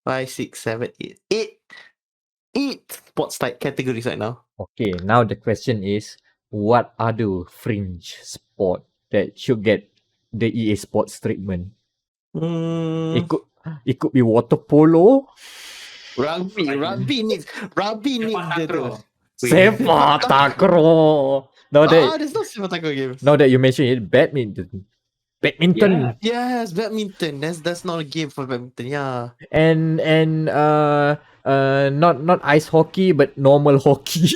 5, 6, 7, 8. 8 sports type categories right now. Okay, now the question is, what other fringe sport that should get the EA Sports treatment? Mm, It could be water polo, rugby needs the sepak takraw. there's no sepak takraw games. Now that you mention it, badminton. Yeah. Yes, badminton. That's not a game for badminton. Yeah. And not ice hockey but normal hockey.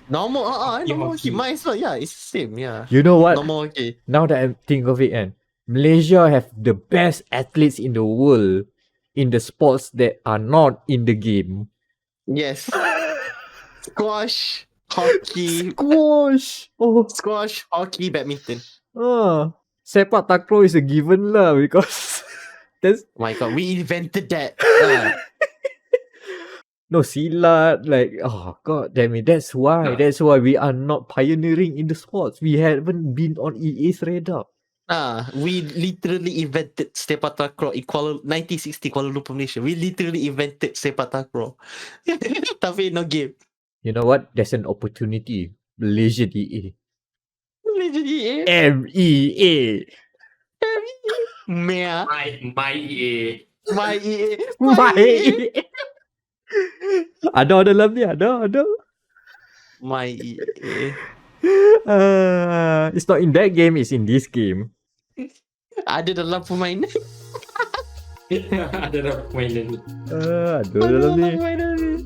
Normal. Normal hockey. hockey. Might as well. Yeah, it's the same. Yeah. You know what? Normal hockey. Now that I think of it, Malaysia have the best athletes in the world in the sports that are not in the game. Yes. Squash, hockey, Squash. Oh, squash, hockey, badminton. sepak takraw is a given lah because that's My God, we invented that. no silat. Like, oh god damn it, that's why we are not pioneering in the sports. We haven't been on EA's radar. We literally invented sepak takraw in 1960 Kuala Lumpur, Malaysia. We literally invented sepak takraw. Tapi no game. You know what? There's an opportunity. Malaysia DA. Malaysia EA. MEA. Mea. My EA. My EA. Ada dalam ni, ada. My EA. It's not in that game, it's in this game. Ada dalam permainan. Ada dah mainan ni. Ada dalam ni. permainan ni.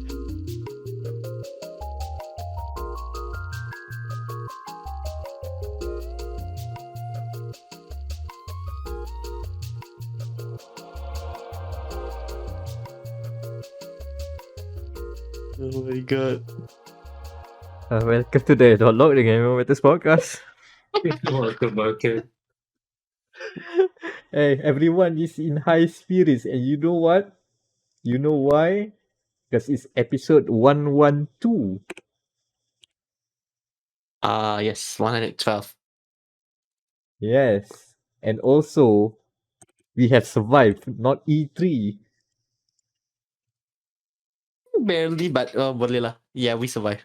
Oh my God. Welcome to the dia.log, the Game Matters podcast. Welcome. Hey, everyone is in high spirits, and you know what? You know why? Because it's episode 112. Yes, 112. Yes. And also, we have survived, not E3. Barely, but boleh lah. Yeah, we survived.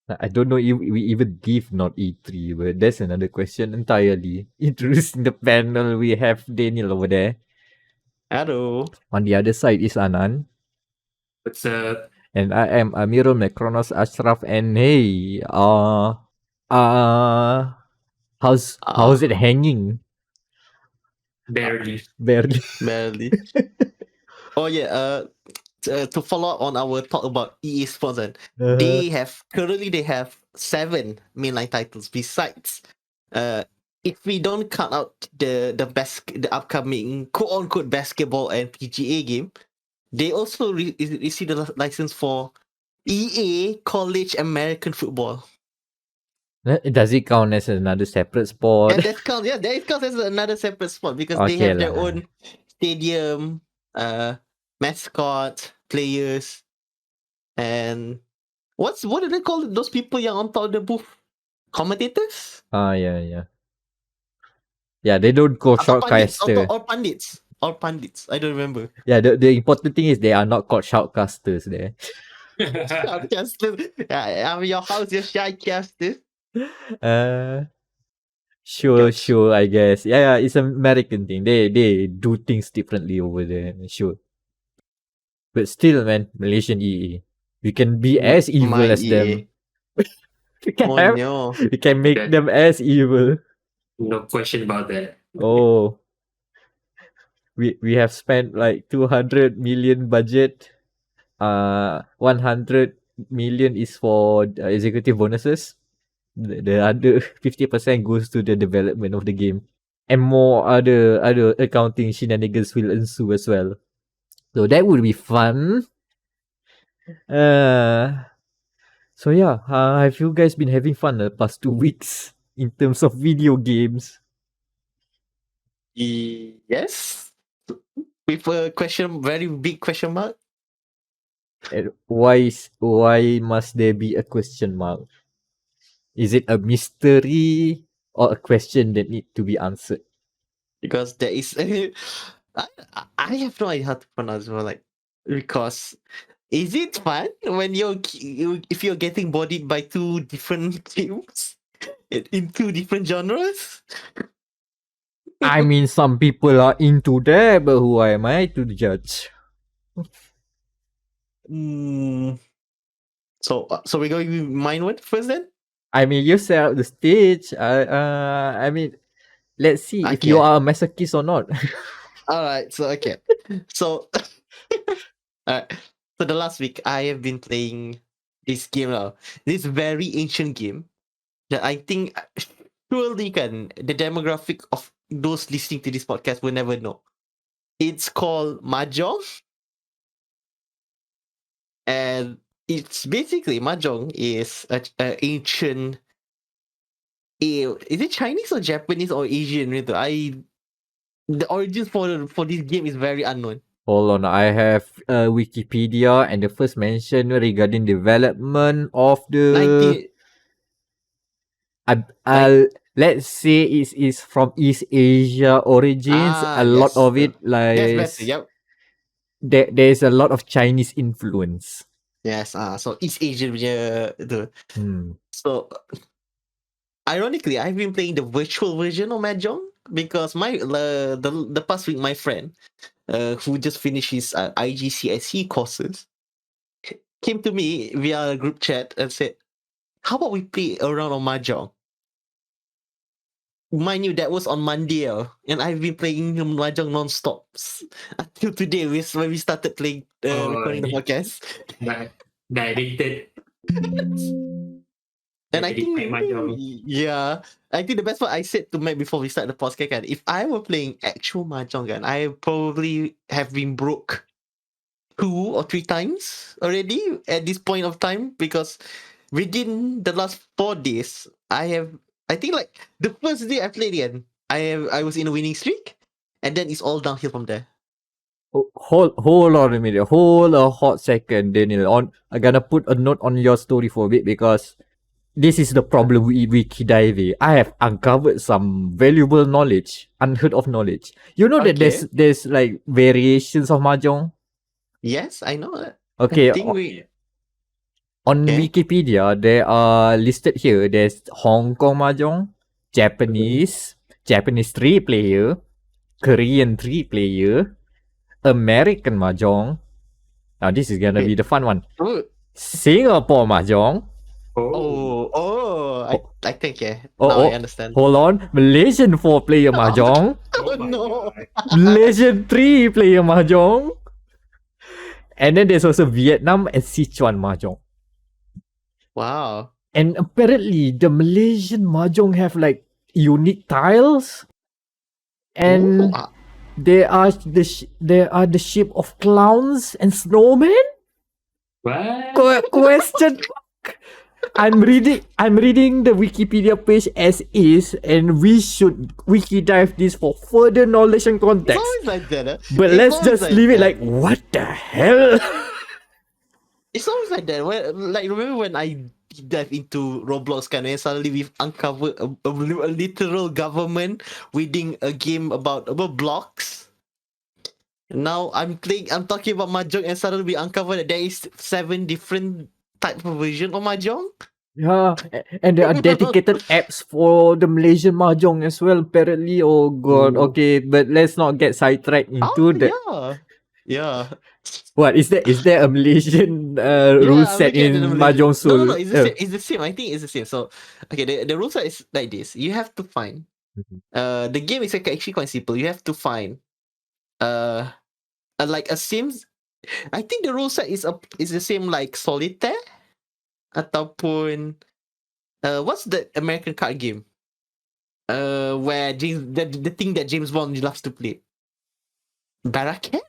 I don't know if we even give not E3, but that's another question entirely. Introducing the panel, we have Danial over there. Hello. On the other side is Anan. What's up? And I am Amirul Mekronos Ashraf. And hey, how's it hanging? Barely. Barely. Oh yeah. To follow up on our talk about EA Sports, Uh-huh. they have 7 mainline titles. Besides, if we don't cut out the upcoming quote unquote basketball and PGA game, they also received a license for EA College American Football. Does it count as another separate sport? And that counts. Yeah, that counts as another separate sport because they Okay have their lah. own stadium, mascot, players, and what do they call those people yang on top of the booth? Commentators? Yeah. Yeah, they don't call Atau shoutcaster. or pundits. Or pundits. I don't remember. Yeah, the important thing is they are not called shoutcasters there. Shoutcasters. I'm your house, your shoutcasters. Sure, I guess. Yeah, it's an American thing. They do things differently over there, sure. But still, man, Malaysian EA. We can be as evil My as them. we no. can make them as evil. No question about that. Oh. We have spent like 200 million budget. 100 million is for executive bonuses. The other 50% goes to the development of the game. And more other accounting shenanigans will ensue as well. So that would be fun. So yeah, have you guys been having fun the past 2 weeks in terms of video games? Yes. With a very big question mark. And why must there be a question mark? Is it a mystery or a question that need to be answered? Because there is I have no idea how to pronounce it, like, because is it fun when if you're getting bodied by two different teams in two different genres? I mean, some people are into that, but who am I to judge? Mm, so we're going with mine one first then. I mean, you set up the stage. I mean, let's see if you Okay. are a masochist or not. All right. So okay. So alright. So the last week I have been playing this game now. This very ancient game that I think surely can the demographic of those listening to this podcast will never know. It's called Mahjong, and it's basically Mahjong is a ancient. Is it Chinese or Japanese or Asian? The origins for this game is very unknown. Hold on, I have Wikipedia, and the first mention regarding development of the 19 let's say is from East Asia origins. A lot yes, of it that's like better. Yep. there's a lot of Chinese influence. Yes. So East Asian punya tu. Hmm. So ironically, I've been playing the virtual version of Mahjong because the past week my friend who just finished his IGCSE courses came to me via a group chat and said, "How about we play a round of Mahjong?" Mind you, that was on Monday, and I've been playing Mahjong non-stop until today, when we started playing, recording the podcast. Directed. And I think, Mahjong. yeah, I think the best part I said to Matt before we start the podcast, kan, if I were playing actual Mahjong, kan, I probably have been broke 2 or 3 times already at this point of time, because within the last 4 days, I think like the first day I played again, I was in a winning streak, and then it's all downhill from there. Hold on a minute. Hold a hot second, Daniel. I'm gonna put a note on your story for a bit because this is the problem with wiki diving. I have uncovered some valuable knowledge, unheard of knowledge. You know that Okay. there's like variations of mahjong. Yes, I know that. Okay, I think we on okay. Wikipedia there are listed here. There's Hong Kong mahjong, Japanese, Japanese 3-player, Korean 3-player, American mahjong. Now this is gonna be the fun one. Oh, Singapore mahjong. I think now I understand. Hold on. Malaysian 4-player mahjong. Oh no. Malaysian 3-player mahjong. And then there's also Vietnam and Sichuan mahjong. Wow. And apparently the Malaysian mahjong have like unique tiles. And there are the shape of clowns and snowmen. What? Question. I'm reading the Wikipedia page as is, and we should wiki dive this for further knowledge and It's context. always like that. But It's let's always just leave it that. like, what the hell? It's always like that. Like, remember when I dive into Roblox, and suddenly we've uncovered a literal government within a game about blocks. Now I'm talking about Mahjong, and suddenly we uncover that there is 7 different type of version of Mahjong. Yeah, and there are dedicated apps for the Malaysian mahjong as well, apparently. Oh god, okay, but let's not get sidetracked into that. Yeah. What is there a Malaysian rule set in Mahjong Soul? No, it's the same. I think it's the same. So, okay, the rule set is like this. You have to find. The game is actually quite simple. You have to find, like a Sims. I think the rule set is the same like Solitaire, ataupun what's the American card game? Where the thing that James Bond loves to play. Barakat?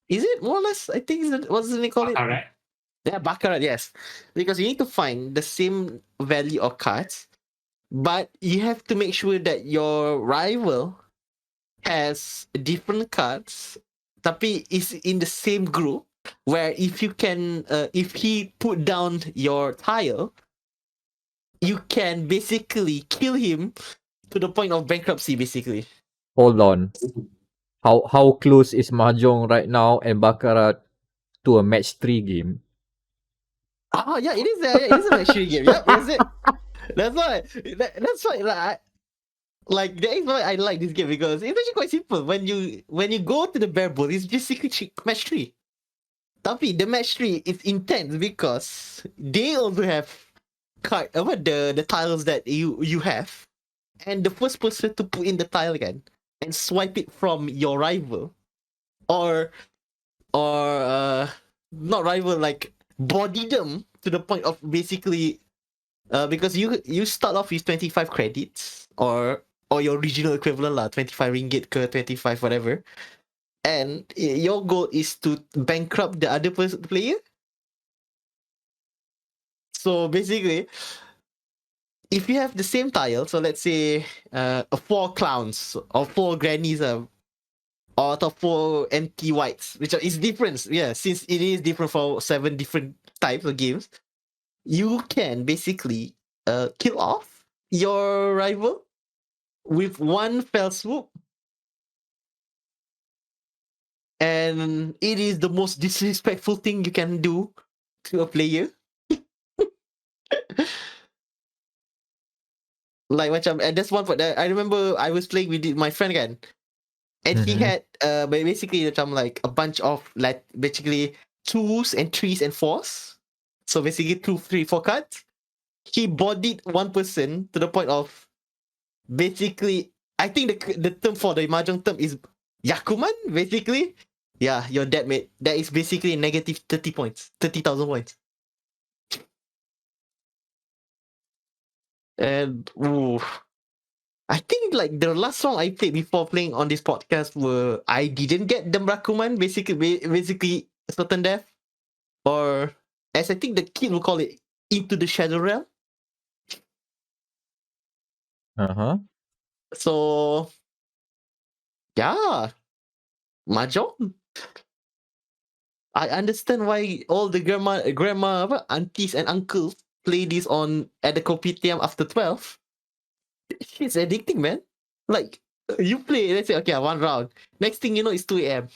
Is it more or less? I think what's the name called it? Alright. Yeah, Baccarat, yes. Because you need to find the same value of cards, but you have to make sure that your rival has different cards, tapi is in the same group, where if you can, if he put down your tile, you can basically kill him to the point of bankruptcy, basically. Hold on. How close is Mahjong right now and Baccarat to a match-3 game? Yeah, it is. It is a match-3 game. Yep, that's it. That's why. That's why. Like that is why I like this game because it's actually quite simple. When you go to the bare bones, it's basically match-3. Tapi the match-3 is intense because they also have the tiles that you have, and the first person to put in the tile again and swipe it from your rival, or not rival, like body them to the point of basically because you start off with 25 credits or your regional equivalent lah, 25 ringgit ke 25 whatever, and your goal is to bankrupt the other player. So basically, if you have the same tile, so let's say 4 clowns or 4 grannies or 4 empty whites, which is different. Yeah, since it is different for 7 different types of games, you can basically kill off your rival with one fell swoop. And it is the most disrespectful thing you can do to a player. Like macam, and that's one for that. I remember I was playing with my friend again, and he had basically macam like a bunch of like basically 2s and 3s and 4s. So basically 2, 3, 4 cards. He bodied one person to the point of basically, I think the term for the Mahjong term is Yakuman, basically. Yeah, you're dead, mate. That is basically negative 30 points. 30,000 points. And I think like the last song I played before playing on this podcast were I didn't get the Rakuman, basically certain death, or as I think the kid will call it, Into the Shadow Realm. So yeah, Mahjong. I understand why all the grandma, aunties and uncles play this at the kopitiam after 12. It's addicting, man. Like you play, let's say, okay, 1 round. Next thing you know, it's 2 a.m.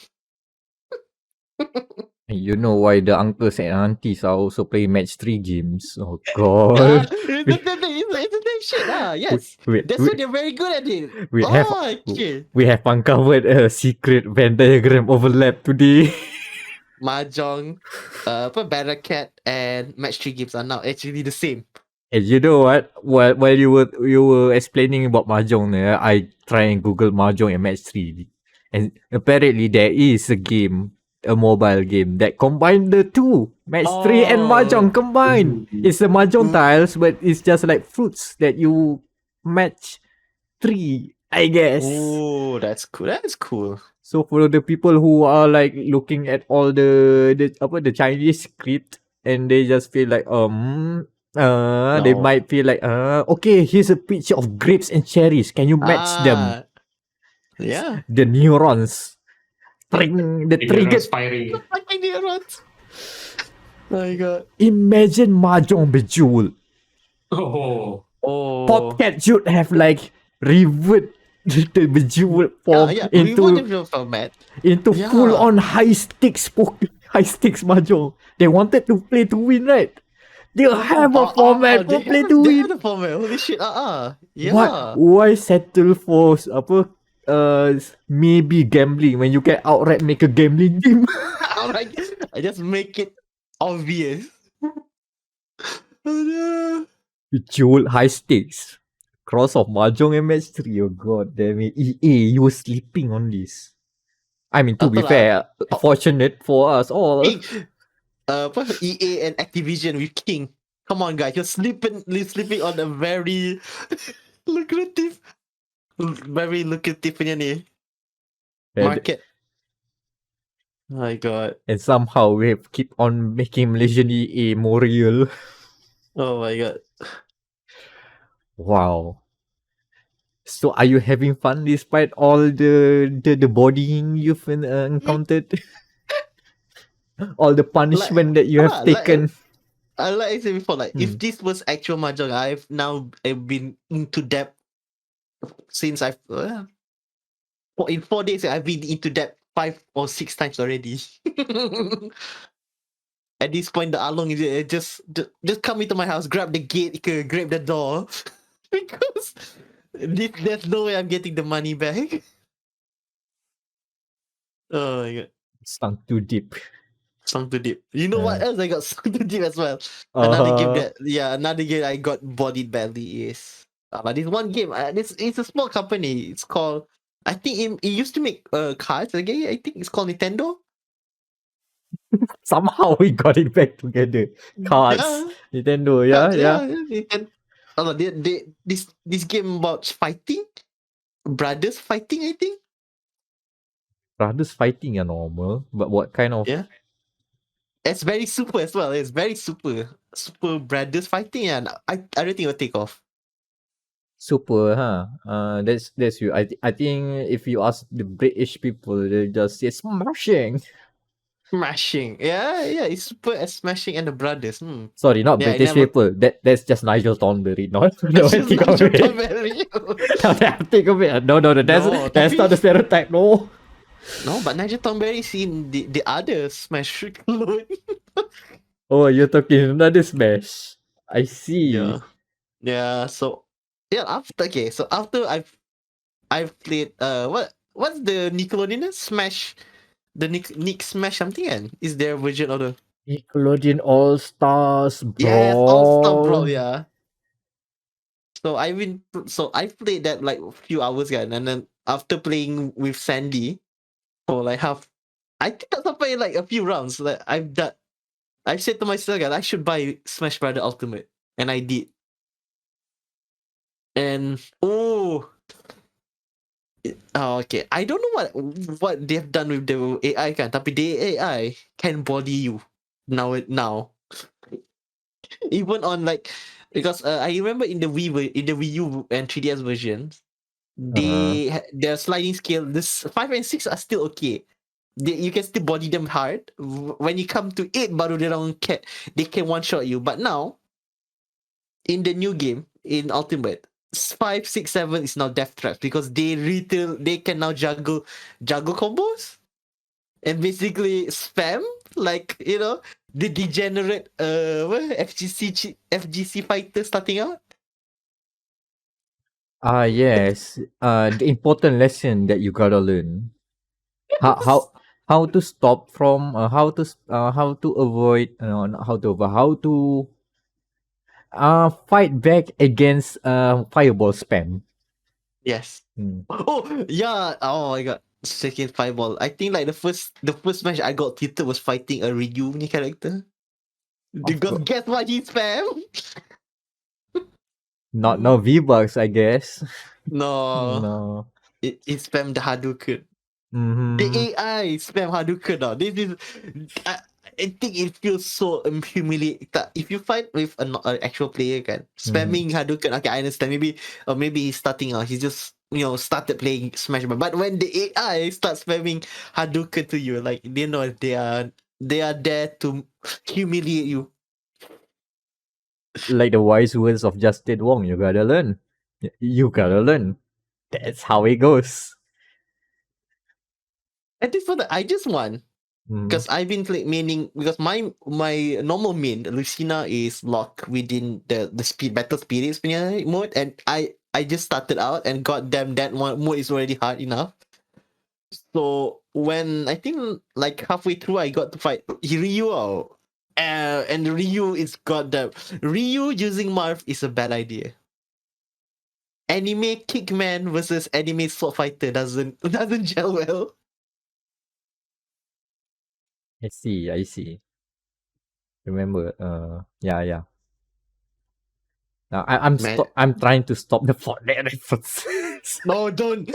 You know why the uncles and aunties are also playing match-3 games? Oh god. It's the same shit. Yes. That's why they're very good at it. Okay. We have uncovered a secret Venn diagram overlap today. Mahjong, Barracat and Match-3 games are now actually the same. And you know what? While you were explaining about Mahjong, I try and Google Mahjong and Match-3. And apparently there is a mobile game that combined the two. Match-3 and Mahjong combined. It's the Mahjong tiles, but it's just like fruits that you match 3, I guess. Oh, that's cool. That's cool. So for the people who are like looking at all the Chinese script and they just feel like they might feel like okay, here's a picture of grapes and cherries. Can you match them? Yeah. The neurons. The trigger firing. Fucking neurons. Oh my god. Imagine Mahjong Bejeweled. Oh. Podcast should have like revert the Bejeweled form into full on high stakes Mahjong. They wanted to play to win, right? They have a format for play to win. They have a format. Holy shit. Yeah. Why settle for maybe gambling when you can outright make a gambling game? Alright. I just make it obvious. Oh no. Bejeweled high stakes. Cross of Mahjong and Match-3. Oh god damn it. EA, you were sleeping on this. I mean, to be fair, fortunate for us all. EA and Activision with King. Come on, guys. You're sleeping on a very lucrative market. Oh my god. And somehow we have keep on making Malaysian EA more real. Oh my god. Wow. So are you having fun despite all the bodying you've encountered? All the punishment that you have taken? Like I said before, if this was actual Mahjong, I've been into depth since in 4 days, I've been into that 5 or 6 times already. At this point, the Along is just come into my house, grab the gate, grab the door, because there's no way I'm getting the money back. Oh my god, Sunk too deep. sunk too deep. You know what else I got sunk too deep as well? Another game I got bodied badly is. But this one game, it's a small company. It's called. I think it used to make cards. Okay, I think it's called Nintendo. Somehow we got it back together. Cards, Yeah. Nintendo, Cards, yeah. Nintendo. Oh, this game about fighting, brothers fighting. I think. Brothers fighting are normal, but what kind of Yeah. It's very super as well. It's very super brothers fighting, and I don't think it'll take off. super, huh? That's you. I think if you ask the British people, they just say smashing. Smashing. Yeah, it's super as smashing and the brothers. Sorry, not Yeah, I British never. people. That's just Nigel Thornberry. No, no, It's just think of Nigel it. Thornberry. Now that I think of it, no, that's No, that's not the stereotype. No. No, but Nigel Thornberry is in the other Smash clone. Oh, you're talking another Smash. I see. Yeah. So after I've played what's the Nickelodeon Smash, the Nick Smash something, and is there a version of the Nickelodeon All Stars yes All Star Brawl. Brawl, yeah. So I've played that like a few hours ago, and then after playing with Sandy for like half, I think that's after like a few rounds. Like I've said to myself, guys, I should buy Smash Brother Ultimate, and I did. And okay, I don't know what they've done with the AI kan, tapi the AI can body you now. Even on like, because I remember in the Wii U and 3DS versions, their sliding scale, this 5 and 6 are still okay. You can still body them hard. When you come to 8, baru they can one shot you. But now in the new game in Ultimate, 5, 6, 7 is now death traps because they can now juggle combos and basically spam, like, the degenerate FGC fighter starting out. Yes. The important lesson that you gotta learn. How to stop from how to avoid not how to avoid, how to fight back against fireball spam. Yes. Mm. Oh yeah. Oh my god. Second fireball. I think like the first match I got tilted was fighting a Ryu punya character. Of Because course. guess what he spam? Not no V-Bucks, I guess. No. No. It spammed the Hadouken. Mm-hmm. The AI spam Hadouken now. This is I think it feels so humiliating. If you fight with an actual player, kan, spamming Hadouken, okay, I understand. Maybe he's starting out. He just started playing Smash Bros. But when the AI starts spamming Hadouken to you, like they are there to humiliate you. Like the wise words of Justin Wong, you gotta learn. You gotta learn. That's how it goes. And for that, I just want. Mm. Because I've been maining, because my normal main Lucina is locked within the battle spirits punya mode, and I just started out and got them that one mode is already hard enough. So when I think like halfway through I got to fight Ryu, and Ryu is goddamn Ryu using Marth is a bad idea. Anime Kickman versus anime Sword Fighter doesn't gel well. I see. Remember, yeah. Now Man. I'm trying to stop the Fortnite references. No, don't.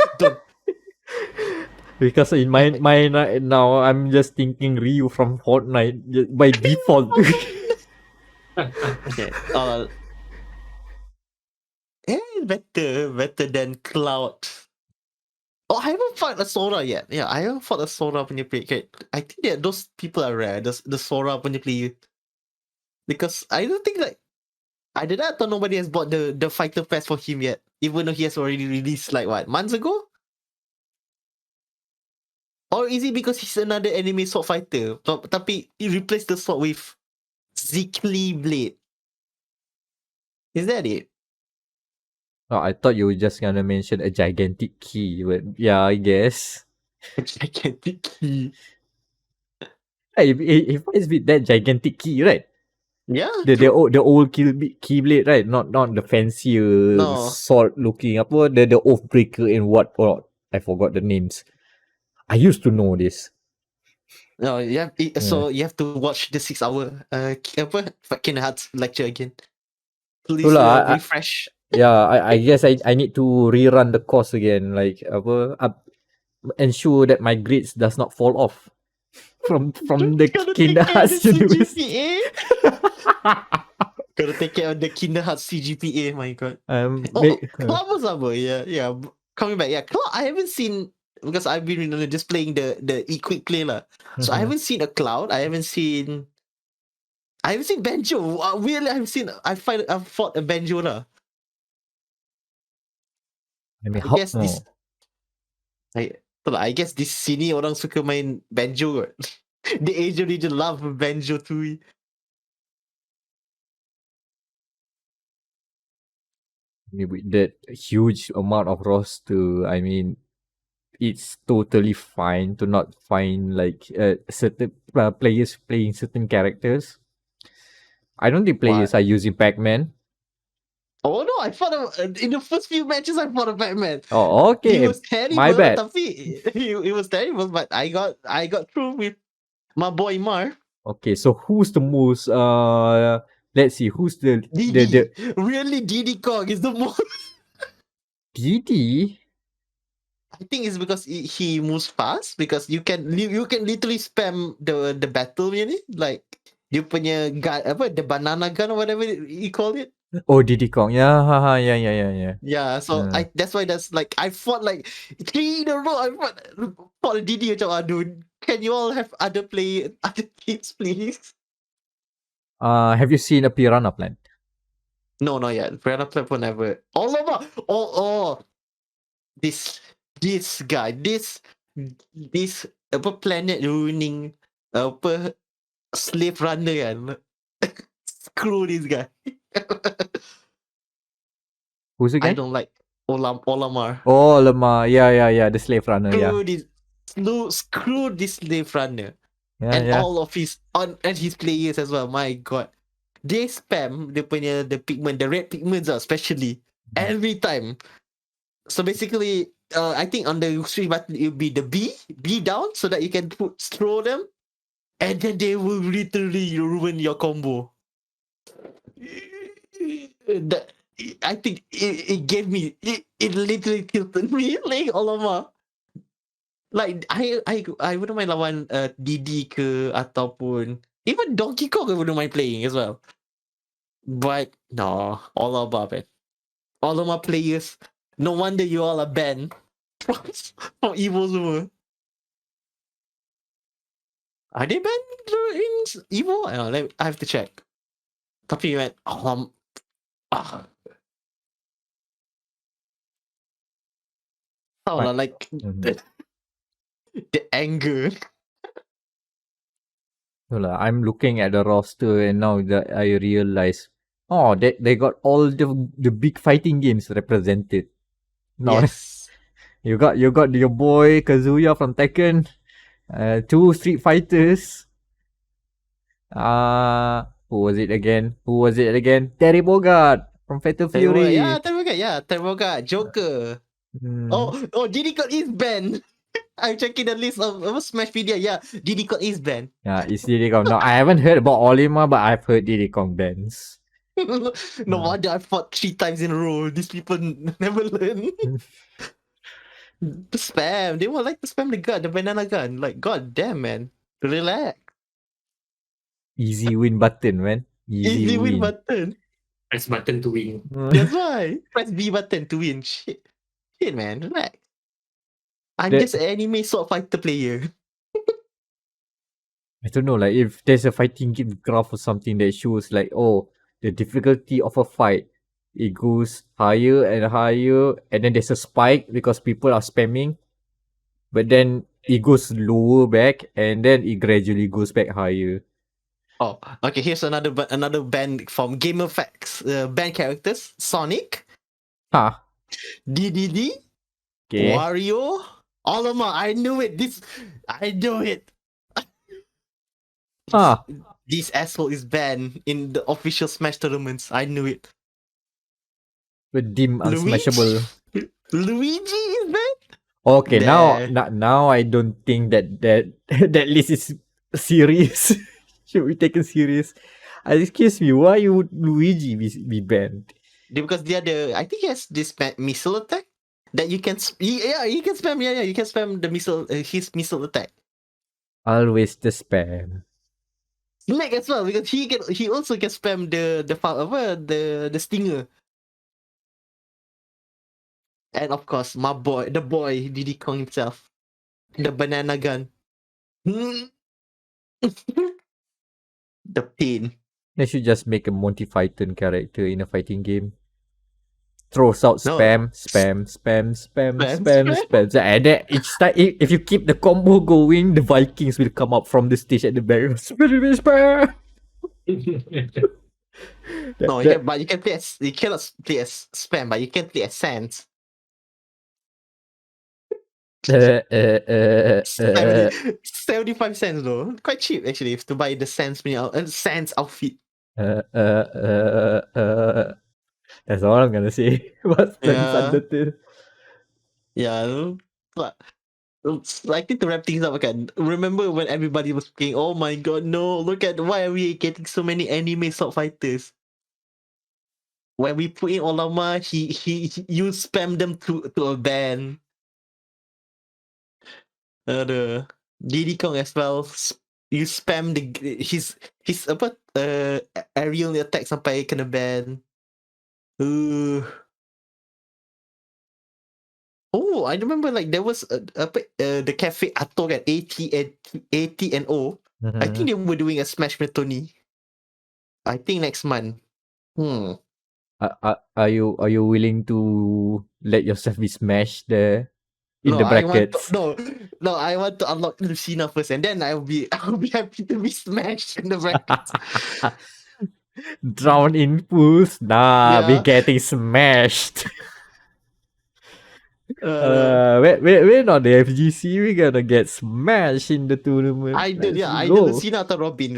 Because in my mind right now, I'm just thinking Ryu from Fortnite by default. Okay. Better than Cloud. Oh, I haven't fought a Sora yet. Yeah, I haven't fought a Sora punya player. Okay, I think that those people are rare. The Sora punya player. Because I don't think like I did not thought nobody has bought the fighter pass for him yet. Even though he has already released like what, months ago? Or is it because he's another anime sword fighter? Tapi he replaced the sword with Zikli blade. Is that it? Oh, I thought you were just gonna mention a gigantic key, but yeah, I guess. Gigantic key. Hey, if it's with that gigantic key, right? Yeah, The old keyblade, right? Not the fancier no. sword looking apa the Oathbreaker and what I forgot the names. I used to know this. No, you have, Yeah. so you have to watch the 6 hour apa Kingdom Hearts lecture again. Please Itulah, refresh. yeah, I guess I need to rerun the course again. Like ensure that my grades does not fall off from the Gotta Kingdom take care of the Hearts universe. CGPA. Gotta take care of the Kingdom Hearts CGPA. My God. Cloud was up, yeah. Coming back, yeah. Cloud, I haven't seen because I've been just playing the quick play lah. So I haven't seen a Cloud. I haven't seen Banjo. Weirdly, I've fought a Banjo lah. I mean, I guess this. I guess this sini orang suka main banjo kot. The Asian region love banjo too. with that huge amount of roster, I mean, it's totally fine to not find like certain players playing certain characters. I don't think players are using Pac-Man. Oh no, I fought in the first few matches. I fought a Batman. Oh, okay. He was terrible. My bad. Tapi it was terrible, but I got through with my boy Mar. Okay, so who's the most let's see, who's the Didi. Really, Diddy Kong is the most. Didi? I think it's because he moves fast because you can literally spam the battle really like dia punya gun apa the banana gun or whatever you call it. Oh, Diddy Kong. Yeah, yeah. Yeah, so that's why like I fought like 3 in a row. I fought Didi macam aduh. Can you all have other games please? Have you seen a Piranha Plant? No, not yet. Piranha Plant will never. All over. Oh. This guy. This apa planet ruining apa slave runner kan. Screw this guy. Who's the guy? I don't like Olamar. Oh, Lemar. Yeah. The slave runner. Screw this slave runner. Yeah. All of his players as well. My God, they spam the pigment, the red pigments especially every time. So basically, I think on the switch button it will be the B down so that you can throw them, and then they will literally ruin your combo. I think it gave me it literally tilted me like Olamar. Like I wouldn't mind lawan Didi ke ataupun even Donkey Kong I wouldn't mind playing as well. But no, all about it. All of my players, no wonder you all are banned from Evo semua. Are they banned in Evo? I have to check. Tapi man, like the anger. I'm looking at the roster and now that I realize, they got all the big fighting games represented. Now Yes. you got your boy Kazuya from Tekken, 2 Street Fighters. Who was it again? Terry Bogard from Fatal Fury. Terry Bogard, Joker. Oh, Diddy Kong is banned. I'm checking the list of Smash Media. Yeah, Diddy Kong is banned. Yeah, it's Diddy Kong. No, I haven't heard about Olimar, but I've heard Diddy Kong bans. No wonder I fought 3 times in a row. These people never learn. The spam. They want like to spam the gun, the banana gun. Like, god damn, man. Relax. Easy win button, man. Easy win button. Press button to win. That's why. Press B button to win. Shit, man. Relax. I'm just an anime sword fighter player. I don't know, like if there's a fighting game graph or something that shows like, the difficulty of a fight, it goes higher and higher, and then there's a spike because people are spamming. But then it goes lower back and then it gradually goes back higher. Oh, okay. Here's another band from Game Effects. Band characters: Sonic, Ha. DDD, Okay. Wario. Alamak, I knew it. I knew it. Ah. This asshole is banned in the official Smash tournaments. I knew it. But dim Luigi. unsmashable. Luigi is banned. Okay, now There. now I don't think that that list is serious. Should be taken serious. Excuse me, why would Luigi be banned? Because I think he has this missile attack that you can. You can spam. Yeah, you can spam the missile. His missile attack. Always the spam. Meck as well because he also can spam the stinger. And of course, the boy Diddy Kong himself, the banana gun. the pain. They should just make a Monty Python character in a fighting game. Throws out No. spam. And then each time, if you keep the combo going, the Vikings will come up from the stage at the back. Spam. No, but you can play as you cannot play as spam, but you can play as Sans. 75 cents though. Quite cheap actually to buy the Sans outfit. That's all I'm gonna say. What's the Undertale? Yeah. But I think to wrap things up again. Remember when everybody was thinking, oh my god, no, look at why are we getting so many anime sword fighters? When we put in Olama, you spam them to a ban. The Diddy Kong as well. You spam his aerial attack sampai kena ban. Oh, I remember like there was the cafe Ato at AT&O. I think they were doing a Smash Tony. I think next month. Are you willing to let yourself be smashed there in the brackets? I want to unlock Lucina first, and then I'll be happy to be smashed in the brackets. Drown in pools? Nah, Yeah. we getting smashed. We're not the FGC. We're gonna get smashed in the tournament. Either Lucina or Robin.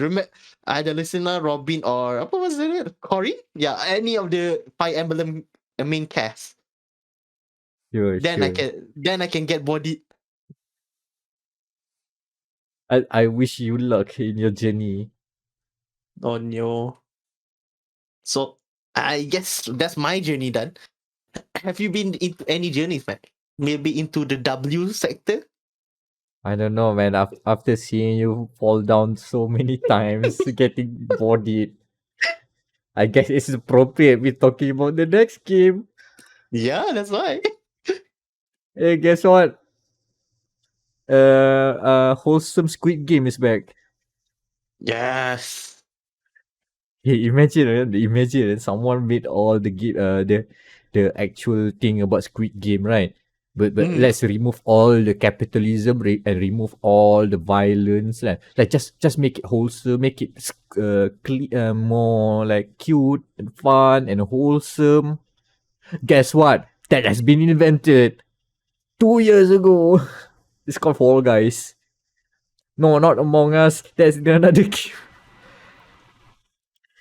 Either Lucina, Robin, or what was it? Corin? Yeah, any of the Fire Emblem main cast. Sure. I can get bodied. I wish you luck in your journey. Oh no. So I guess that's my journey done. Have you been into any journeys, man? Maybe into the W sector? I don't know, man. After seeing you fall down so many times, getting bodied, I guess it's appropriate we're talking about the next game. Yeah, that's why. Hey, guess what? Wholesome Squid Game is back. Yes. Hey, imagine someone made all the actual thing about Squid Game, right? But let's remove all the capitalism and remove all the violence. Like just make it wholesome, make it more like cute and fun and wholesome. Guess what? That has been invented 2 years ago. It's called Fall Guys. No, not Among Us. That's another game.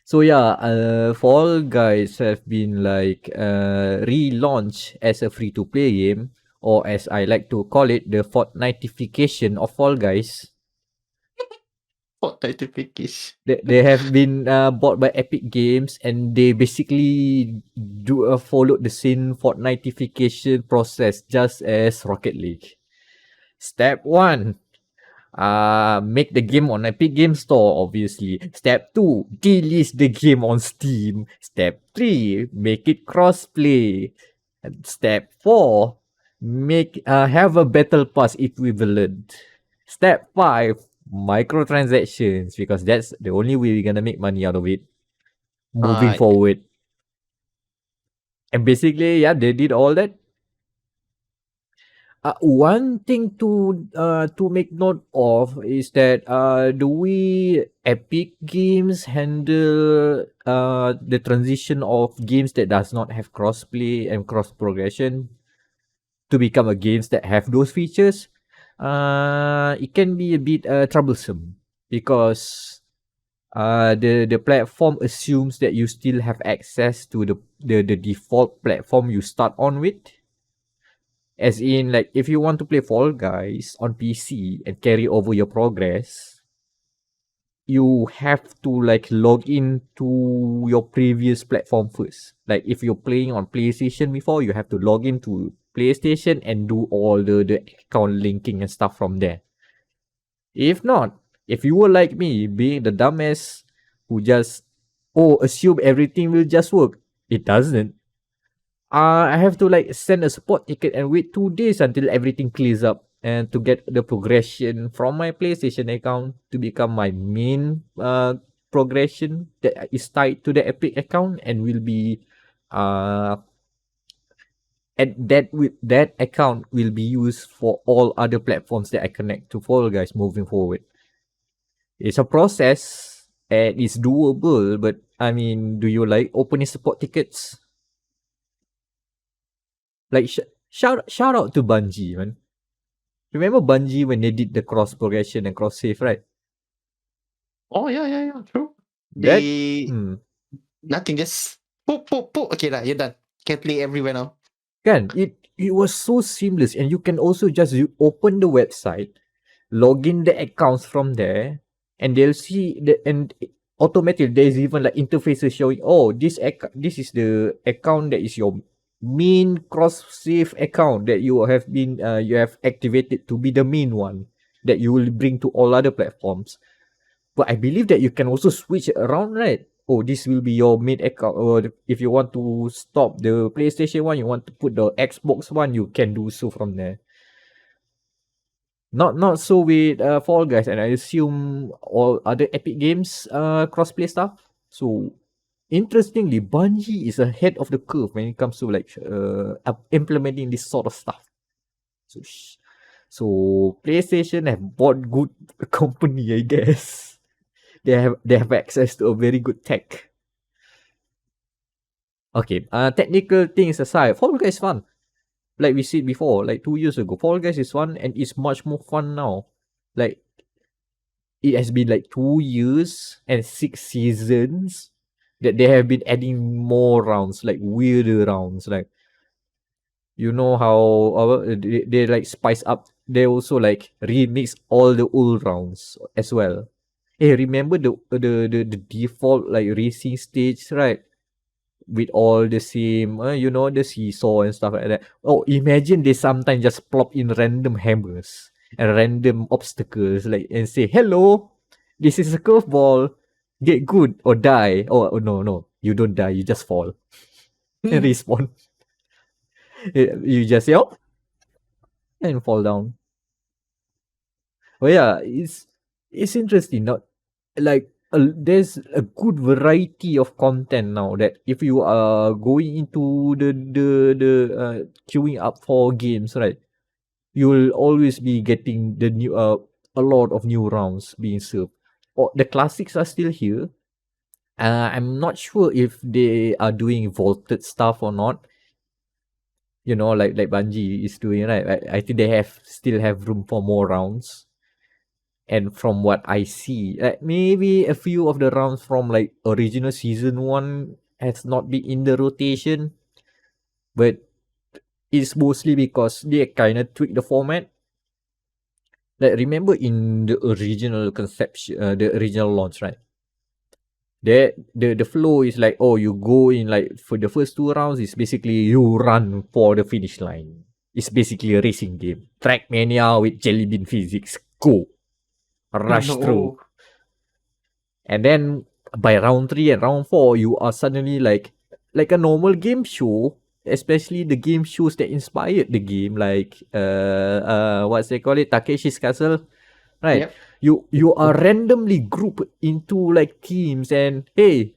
So yeah, Fall Guys have been like relaunched as a free-to-play game, or as I like to call it, the Fortnitification of Fall Guys. Fortnitification. They have been bought by Epic Games, and they basically followed the same Fortnitification process just as Rocket League. Step 1. Make the game on Epic Game Store, obviously. Step 2, delist the game on Steam. Step 3, make it crossplay. And step 4, have a battle pass equivalent. Step 5, microtransactions, because that's the only way we're gonna make money out of it moving forward. And basically, yeah, they did all that. One thing to make note of is that the way Epic Games handle the transition of games that does not have crossplay and cross progression to become a games that have those features, it can be a bit troublesome because the platform assumes that you still have access to the default platform you start on with. As in, like, if you want to play Fall Guys on PC and carry over your progress, you have to like log in to your previous platform first. Like, if you're playing on PlayStation before, you have to log into PlayStation and do all the account linking and stuff from there. If not, if you were like me, being the dumbass who just assume everything will just work, it doesn't. I have to like send a support ticket and wait 2 days until everything clears up and to get the progression from my PlayStation account to become my main progression that is tied to the Epic account and will be uh and that account will be used for all other platforms that I connect to Fall Guys moving forward. It's a process and it's doable, but I mean, do you like opening support tickets? Like shout out to Bungie, man. Remember Bungie when they did the cross progression and cross save, right? Oh yeah, true. That They nothing, just poop. Okay lah, you're done. Can play everywhere now. Kan, it was so seamless, and you can also just open the website, log in the accounts from there, and they'll see automatically there's even like interfaces showing, this is the account that is your main cross save account that you have activated to be the main one that you will bring to all other platforms. But I believe that you can also switch it around, right? Oh, this will be your main account. Or if you want to stop the PlayStation one, you want to put the Xbox one, you can do so from there. Not so with Fall Guys, and I assume all other Epic Games crossplay stuff. So interestingly, Bungie is ahead of the curve when it comes to like implementing this sort of stuff. So PlayStation have bought good company, I guess. They have access to a very good tech. Okay, technical things aside, Fall Guys is fun. Like we said before, like 2 years ago, Fall Guys is fun and it's much more fun now. Like, it has been like 2 years and 6 seasons that they have been adding more rounds, like weirder rounds. Like, you know how they like spice up. They also like remix all the old rounds as well. Hey, remember the default like racing stage, right? With all the same, the seesaw and stuff like that. Oh, imagine they sometimes just plop in random hammers and random obstacles, like, and say, "Hello, this is a curveball. Get good or die." Oh no, you don't die. You just fall and respawn. You just say, "Oh," and fall down. Oh yeah, it's interesting. Not like there's a good variety of content now that if you are going into the queuing up for games, right, you will always be getting the new a lot of new rounds being served. Or the classics are still here. I'm not sure if they are doing vaulted stuff or not. Like Bungie is doing, right? I think they still have room for more rounds. And from what I see, maybe a few of the rounds from like original season 1 has not been in the rotation, but it's mostly because they kind of tweak the format. Like, remember in the original conception, the original launch, right? The flow is like, you go in, like, for the first 2 rounds, it's basically you run for the finish line. It's basically a racing game. Trackmania with jelly bean physics. Go. Rush through. And then by round 3 and round 4, you are suddenly like a normal game show, especially the game shows that inspired the game, like what's they call it, Takeshi's Castle, right? Yep. You are randomly grouped into like teams, and hey,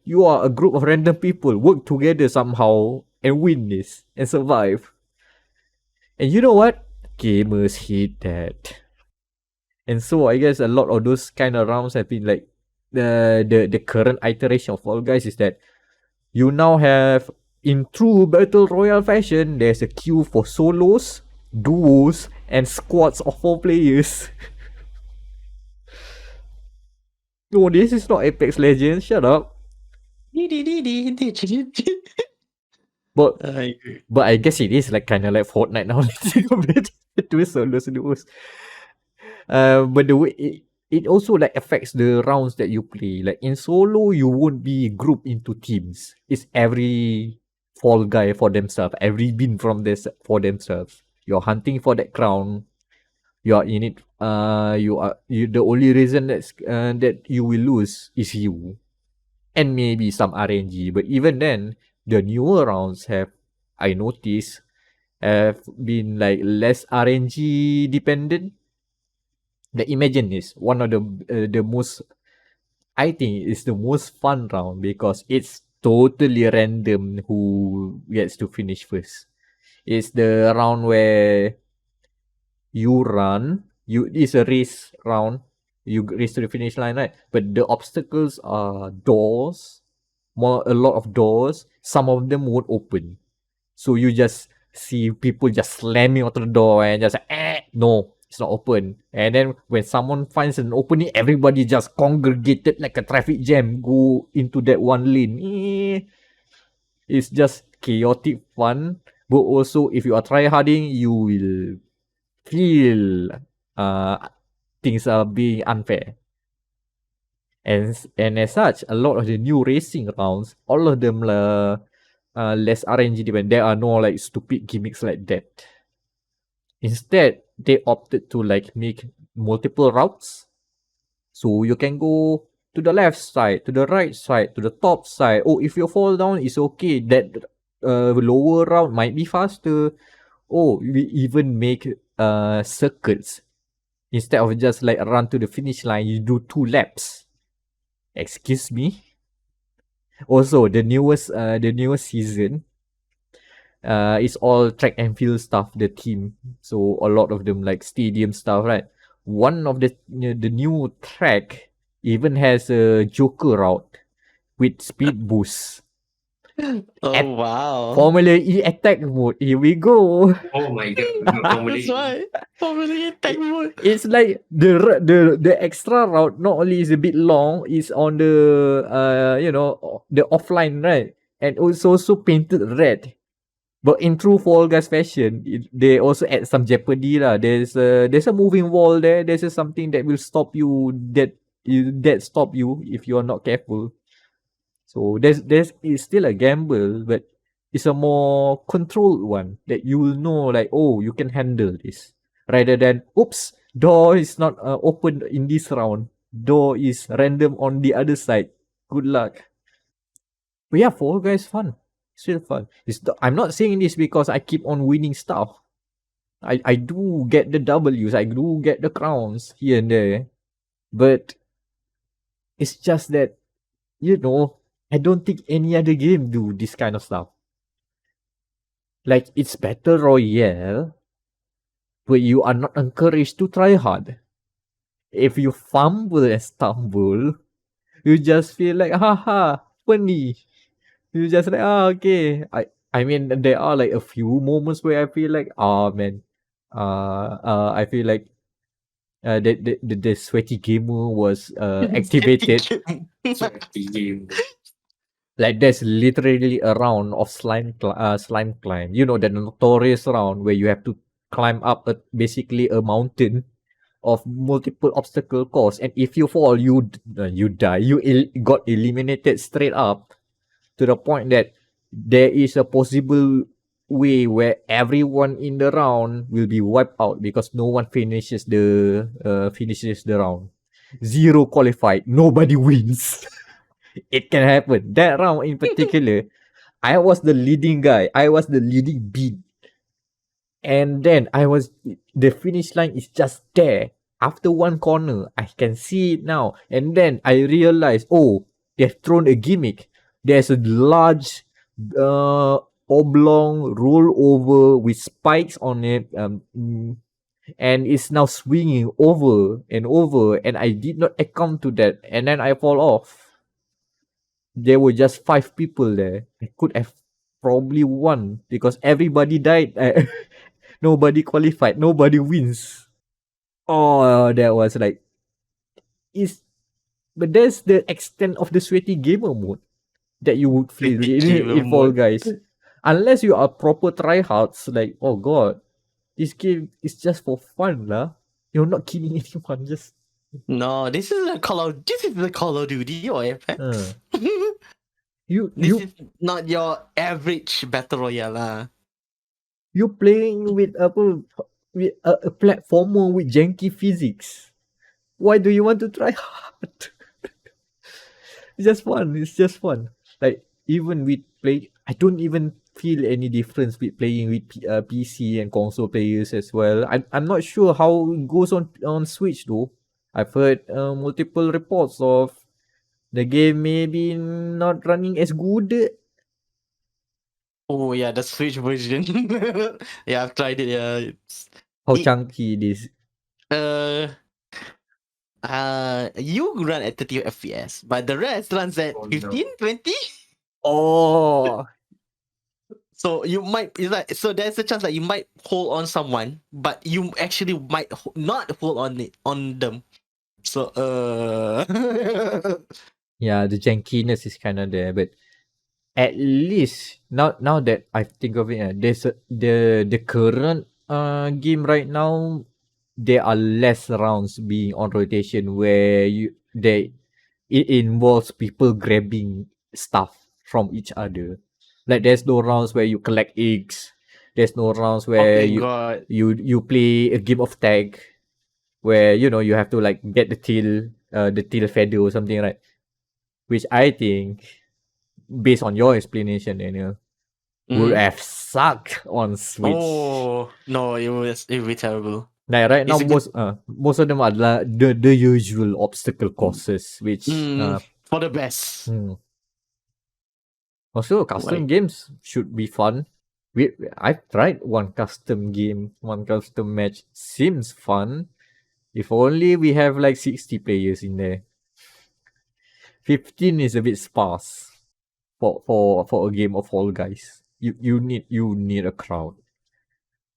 you are a group of random people, work together somehow and win this and survive. And you know what? Gamers hate that. And so I guess a lot of those kind of rounds have been like the current iteration of Fall Guys is that you now have in true battle royale fashion, there's a queue for solos, duos, and squads of 4 players. No, this is not Apex Legends. Shut up. But but I guess it is like kind of like Fortnite now. To solos duos. But the way it also like affects the rounds that you play. Like in solo, you won't be grouped into teams. It's every fall guy for themselves, every bin from this for themselves. You're hunting for that crown. You are in it. You. The only reason that you will lose is you, and maybe some RNG. But even then, the newer rounds I noticed, have been like less RNG dependent. Like imagine this, one of the most, I think it's the most fun round because it's totally random who gets to finish first. It's the round where it's a race round. You race to the finish line, right? But the obstacles are doors, a lot of doors. Some of them won't open. So you just see people just slamming onto the door and just no, it's not open. And then when someone finds an opening, everybody just congregated like a traffic jam, go into that one lane. It's just chaotic fun. But also if you are tryharding, you will feel things are being unfair. And as such, a lot of the new racing rounds, all of them less RNG dependent. There are no like stupid gimmicks like that. Instead, they opted to like make multiple routes. So you can go to the left side, to the right side, to the top side. Oh, if you fall down, it's okay. That lower route might be faster. Oh, we even make circuits. Instead of just like run to the finish line, you do 2 laps. Excuse me? Also, the newest season, it's all track and field stuff, the team. So a lot of them like stadium stuff, right? One of the new track even has a Joker route with speed boost. Oh wow. Formula E attack mode. Here we go. Oh my god. That's why. Formally attack mode. It's like the extra route not only is a bit long, it's on the the offline, right? And it's also painted red. But in true Fall Guys fashion, they also add some jeopardy lah. There's a moving wall there. There's something that will stop you that stop you if you are not careful. So there's it's still a gamble, but it's a more controlled one that you will know like, oh, you can handle this, rather than oops, door is not open in this round. Door is random on the other side. Good luck. But yeah, Fall Guys fun. Still fun. I'm not saying this because I keep on winning stuff. I do get the W's. I do get the crowns here and there. But it's just that, I don't think any other game do this kind of stuff. Like, it's Battle Royale, but you are not encouraged to try hard. If you fumble and stumble, you just feel like, haha, funny. You just like, okay. I mean, there are like a few moments where I feel like, man, I feel like the sweaty gamer was activated. Sweaty game. Like there's literally a round of slime climb. You know, the notorious round where you have to climb up basically a mountain of multiple obstacle course, and if you fall, you die. You got eliminated straight up, to the point that there is a possible way where everyone in the round will be wiped out because no one finishes the round. 0 qualified, nobody wins. It can happen. That round in particular, I was the leading guy. I was the leading beat. And then the finish line is just there. After one corner, I can see it now. And then I realized, oh, they've thrown a gimmick. There's a large oblong roll over with spikes on it, and it's now swinging over and over, and I did not account to that, and then I fall off. There were just 5 people there. I could have probably won because everybody died. Nobody qualified. Nobody wins. Oh, that was like is. But that's the extent of the sweaty gamer mode that you would feel Sweaty in, gamer in Fall mode. Guys. Unless you are proper tryhards, like, oh god, this game is just for fun lah. You're not killing anyone. Just No, this is the Call of Duty or Apex. you This you is not your average battle royale lah. you playing with with a platformer with janky physics. Why do you want to try hard? It's just fun. It's just fun. Like even with play, I don't even feel any difference with playing with PC and console players as well. I'm not sure how it goes on Switch though. I've heard multiple reports of the game maybe not running as good. Oh yeah, the Switch version. Yeah, I've tried it. Yeah, How It- chunky it is. You run at 30 FPS, but the rest runs at Oh, no. 15, 20. Oh, So you might so there's a chance that you might hold on someone, but you actually might not hold on them. So yeah, the jankiness is kind of there, but at least now that I think of it, there's the current game right now. There are less rounds being on rotation where it involves people grabbing stuff from each other. Like there's no rounds where you collect eggs. There's no rounds oh where thank God. you play a game of tag where you have to like get the tail feather or something, right? Which I think, based on your explanation, Daniel, would Mhm. have sucked on Switch. Oh no, it would be terrible. Like right now, It's a good- most of them are the usual obstacle courses, which for the best. Also custom Like- games should be fun. I've tried one custom game, one custom match. Seems fun. If only we have like 60 players in there. 15 is a bit sparse for a game of Fall Guys. You need a crowd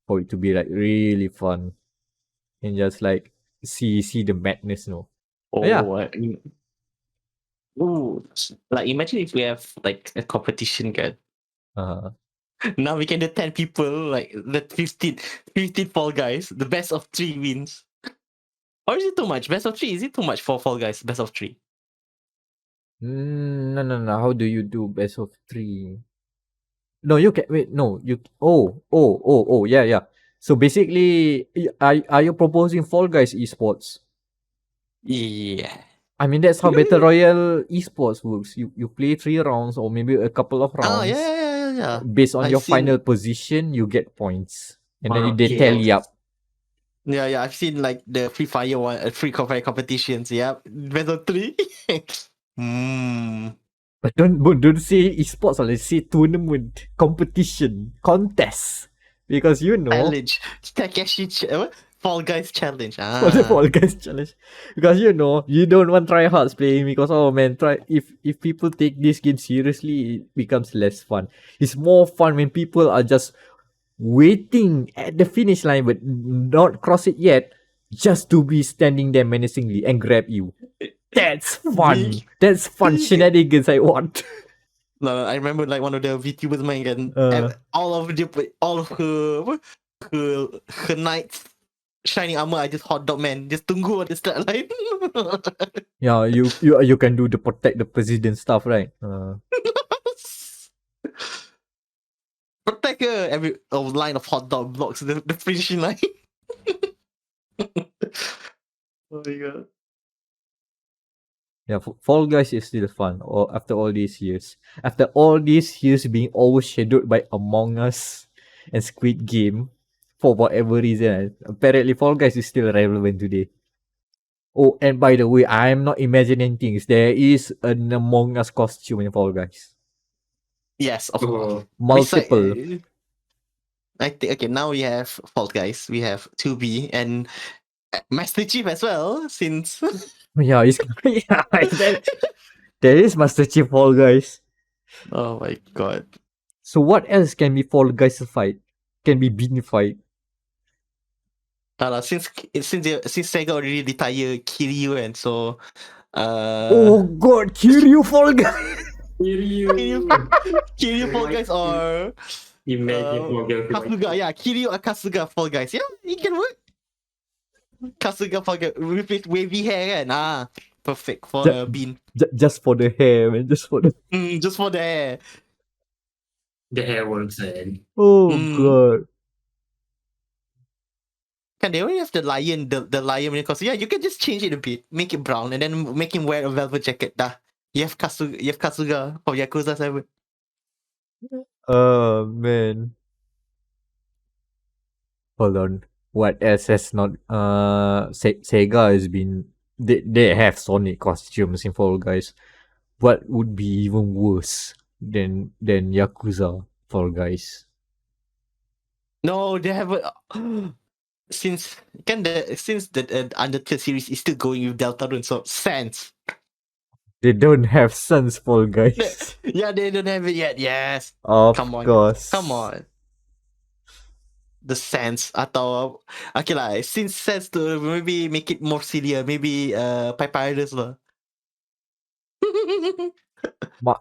for it to be like really fun and just like see the madness, no. Oh Yeah. Ooh, like imagine if we have like a competition, guy. Uh, Now we can do 10 people, like the 15 Fall Guys. The best of 3 wins. Or is it too much? Best of 3? Is it too much for Fall Guys? Best of 3. no. How do you do best of 3? No, you can wait. No, you. Oh. Yeah. So basically, are you proposing Fall Guys esports? Yeah. I mean, that's how Battle Royale esports works. You play 3 rounds or maybe a couple of rounds. Oh, yeah. Based on I've your seen- final position, you get points, and then they yes. tally up. Yeah. I've seen like the Free Fire one, Free Fire competitions. Yeah. Best of 3. But don't say esports, or let's say tournament, competition, contest, because Challenge. Takeshi Fall Guys challenge. for the Fall Guys challenge, because you don't want tryhards playing, because oh man, if people take this game seriously, it becomes less fun. It's more fun when people are just waiting at the finish line but not cross it yet, just to be standing there menacingly and grab you. That's fun. That's fun shenanigans I want. No, I remember like one of the VTubers main kan, all of her knights shining armor are just hot dog man, just tunggu at the start line. Yeah, you can do the protect the president stuff, right? Protect her. Every line of hot dog blocks the finishing line. Oh my god. Yeah, Fall Guys is still fun. Or after all these years, being overshadowed by Among Us and Squid Game, for whatever reason, apparently Fall Guys is still relevant today. Oh, and by the way, I'm not imagining things. There is an Among Us costume in Fall Guys. Yes, of course. Oh, Multiple. I think okay. Now we have Fall Guys. We have 2B and Master Chief as well. Since Yeah, it's yeah, there is Master Chief Fall Guys. oh my god. So what else can be Fall Guys fight? Can be Bean fight? Since Sega already retired Kiryu, and so Oh god, Kiryu Fall Guy. Kiryu Fall Guys or Imagine Kasuga. Yeah, Kiryu or Kasuga Fall Guys. Yeah, it can work. Kasuga Fall Guys with wavy hair kan. Perfect for Bean. Just for the hair, man. Just for the. Just for the hair. the hair works and Oh god. Can they only have the lion, the lion costume? Yeah, you can just change it a bit, make it brown, and then make him wear a velvet jacket. Dah. You have Kasuga from Yakuza 7. Oh man. Hold on. What else has not Sega has been they have Sonic costumes in Fall Guys. What would be even worse than Yakuza Fall Guys? No, they have a, since the Undertale series is still going with Deltarune, so Sans. They don't have Sans Fall Guys. Yeah, they don't have it yet. Yes. Of Come on. course. Come on. The Sans atau okay lah. Since Sans to maybe make it more sillier, maybe Pirates lah.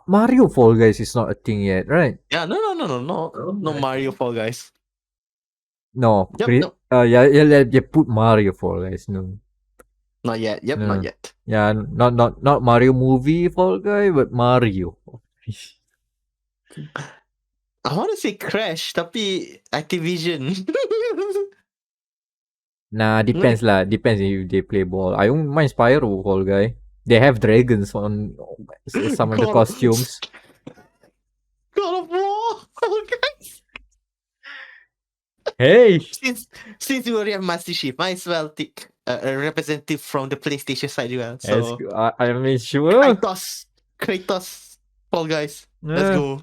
Mario Fall Guys is not a thing yet, right? Yeah, no Mario Fall Guys. No. Yep, no. Yeah, put Mario Fall Guys. No. Not yet. Yep, No. not yet. Yeah, not Mario movie Fall Guy, but Mario. I want to say Crash, tapi Activision. Nah, depends lah. Depends if they play ball. I don't mind Spyro Fall Guy. They have dragons on some of the costumes. God of War. Guys. Hey! Since you already have Master Chief, might as well take a representative from the PlayStation side as well. So I mean, sure. Kratos, Fall Guys. Let's go.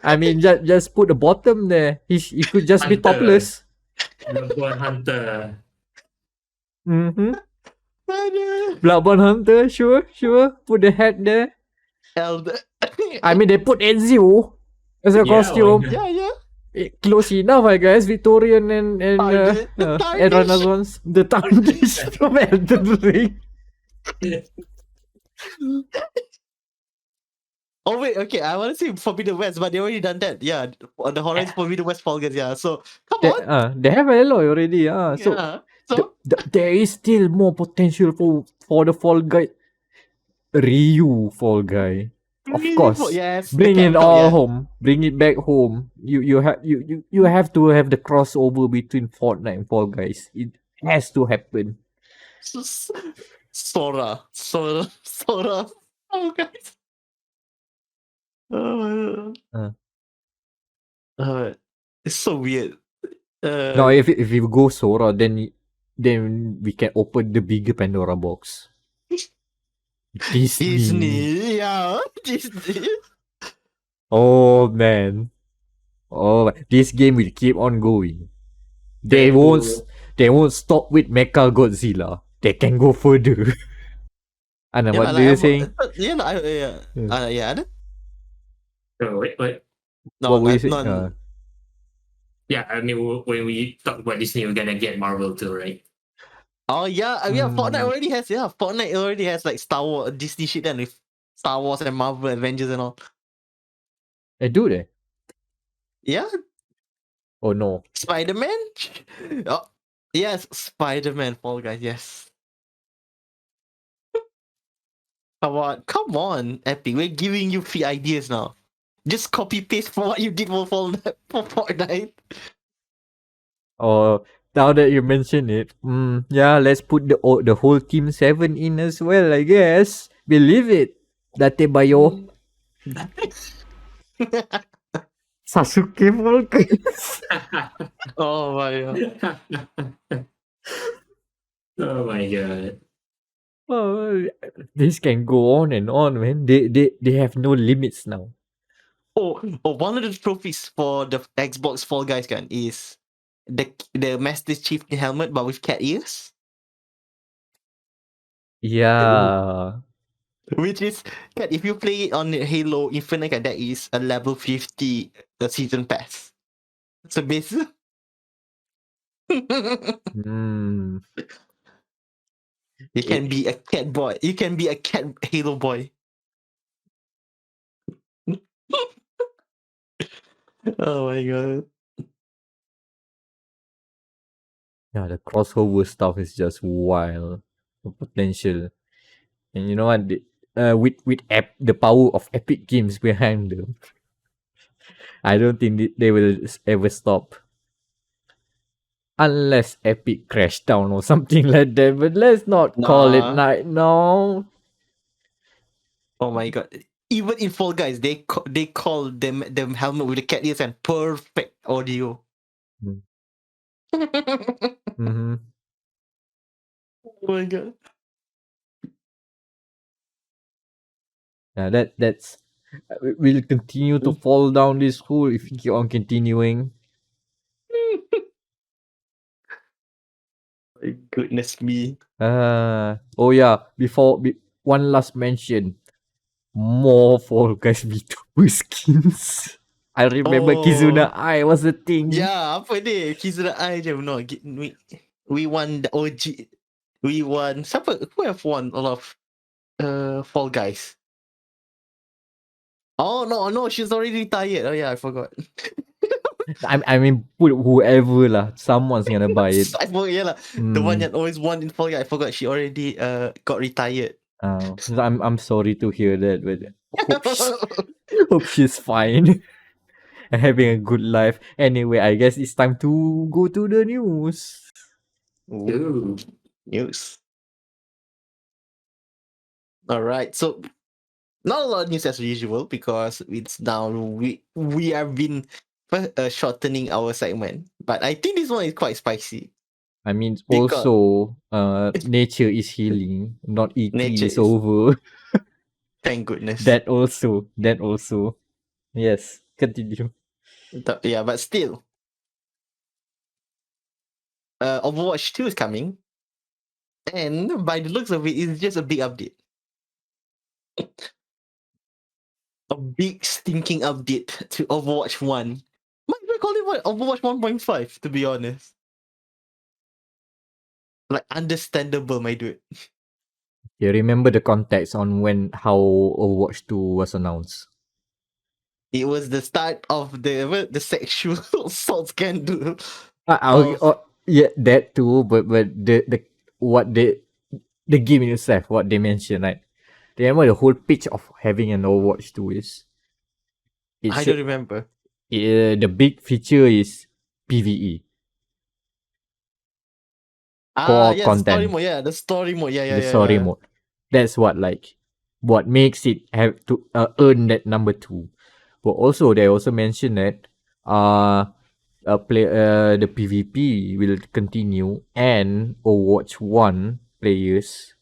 I mean, just put the bottom there. He could just be Hunter. topless. Bloodborne Hunter. Mm-hmm. Bloodborne Hunter, sure. Put the hat there. I mean, they put Ezio as a costume. Yeah. Close enough, I guess. Victorian and Renaissance. The Tarnish from Elden Ring. Oh wait, okay. I want to say Forbidden West, but they already done that. Yeah, the Horizon Forbidden West Fall Guys. Yeah, so come on. They have Aloy already. So there is still more potential for the Fall Guy. Ryu Fall Guy. Of course. Yes. Bring it all home. Bring it back home. You have to have the crossover between Fortnite and Fall Guys. It has to happen. Sora. Oh guys. It's so weird. No, if you go Sora, then we can open the bigger Pandora box. Disney, yeah, Disney. Oh man. Oh, this game will keep on going. They won't stop with Mecha Godzilla. They can go further. Anna, what do you think? Yeah. Oh, wait. No, what were you saying? Yeah, I mean, when we talk about Disney, we're gonna get Marvel too, right? Oh yeah, Fortnite already has. Yeah, Fortnite already has like Star Wars, Disney shit, and with Star Wars and Marvel, Avengers and all. Do they? Yeah. Oh no. Spider-Man. Oh yes, Spider-Man Fall Guys. Yes. Come on, Epic. We're giving you free ideas now. Just copy paste for what you did for Fortnite. Oh, now that you mention it, yeah, let's put the whole Team 7 in as well, I guess. Believe it. Date Bayo. Sasuke Volcans. Oh my god. Oh my god. Oh, this can go on and on, man. They have no limits now. One of the trophies for the Xbox Fall Guys gun is the Master Chief helmet, but with cat ears. Yeah. Which is, if you play it on Halo Infinite, that is a level 50 season pass. So basically, Hmm. you can be a cat boy. You can be a cat Halo boy. Oh my god. Yeah, the crossover stuff is just wild. The potential. And you know what? With the power of Epic Games behind them, I don't think they will ever stop. Unless Epic crash down or something like that. But let's not call it Nah. night now. Oh my god. Even in Fall Guys, they call them helmet with the cat ears and perfect audio. Mm. Oh Mm-hmm. my god. Yeah, that's we'll continue to fall down this hole if we keep on continuing. My goodness me. Oh yeah, one last mention. More Fall Guys V2 skins. I remember Oh. Kizuna Eye was a thing. Ya, apa dia? Kizuna Eye je. No, we won the OG. We won. Siapa? Who have won a lot of Fall Guys? Oh no, she's already retired. Oh yeah, I forgot. I mean, put whoever lah. Someone's gonna buy it. I forgot, yeah lah. The one that always won in Fall Guys. I forgot she already got retired. So I'm sorry to hear that, but hope she's fine and having a good life. Anyway, I guess it's time to go to the news. Ooh. News. All right, so not a lot of news as usual because it's now we have been shortening our segment, but I think this one is quite spicy. I mean, Because- also, nature is healing, not E3 Nature is is- over. Thank goodness. That also. Yes, continue. Yeah, but still, Overwatch 2 is coming, and by the looks of it, it's just a big update. A big stinking update to Overwatch 1. Might we call it what? Overwatch 1.5, to be honest. Like, understandable, my dude. You remember the context on how Overwatch 2 was announced? It was the start of the sexual assault scandal. Yeah, that too. But the game itself, what they mentioned, right? Remember the whole pitch of having an Overwatch 2 is. I don't remember. The big feature is PVE. Core Yeah, content. the story mode. Yeah, the story mode. Yeah. The story mode. That's what makes it have to earn that number 2. But also they also mentioned that the PvP will continue and Overwatch 1 players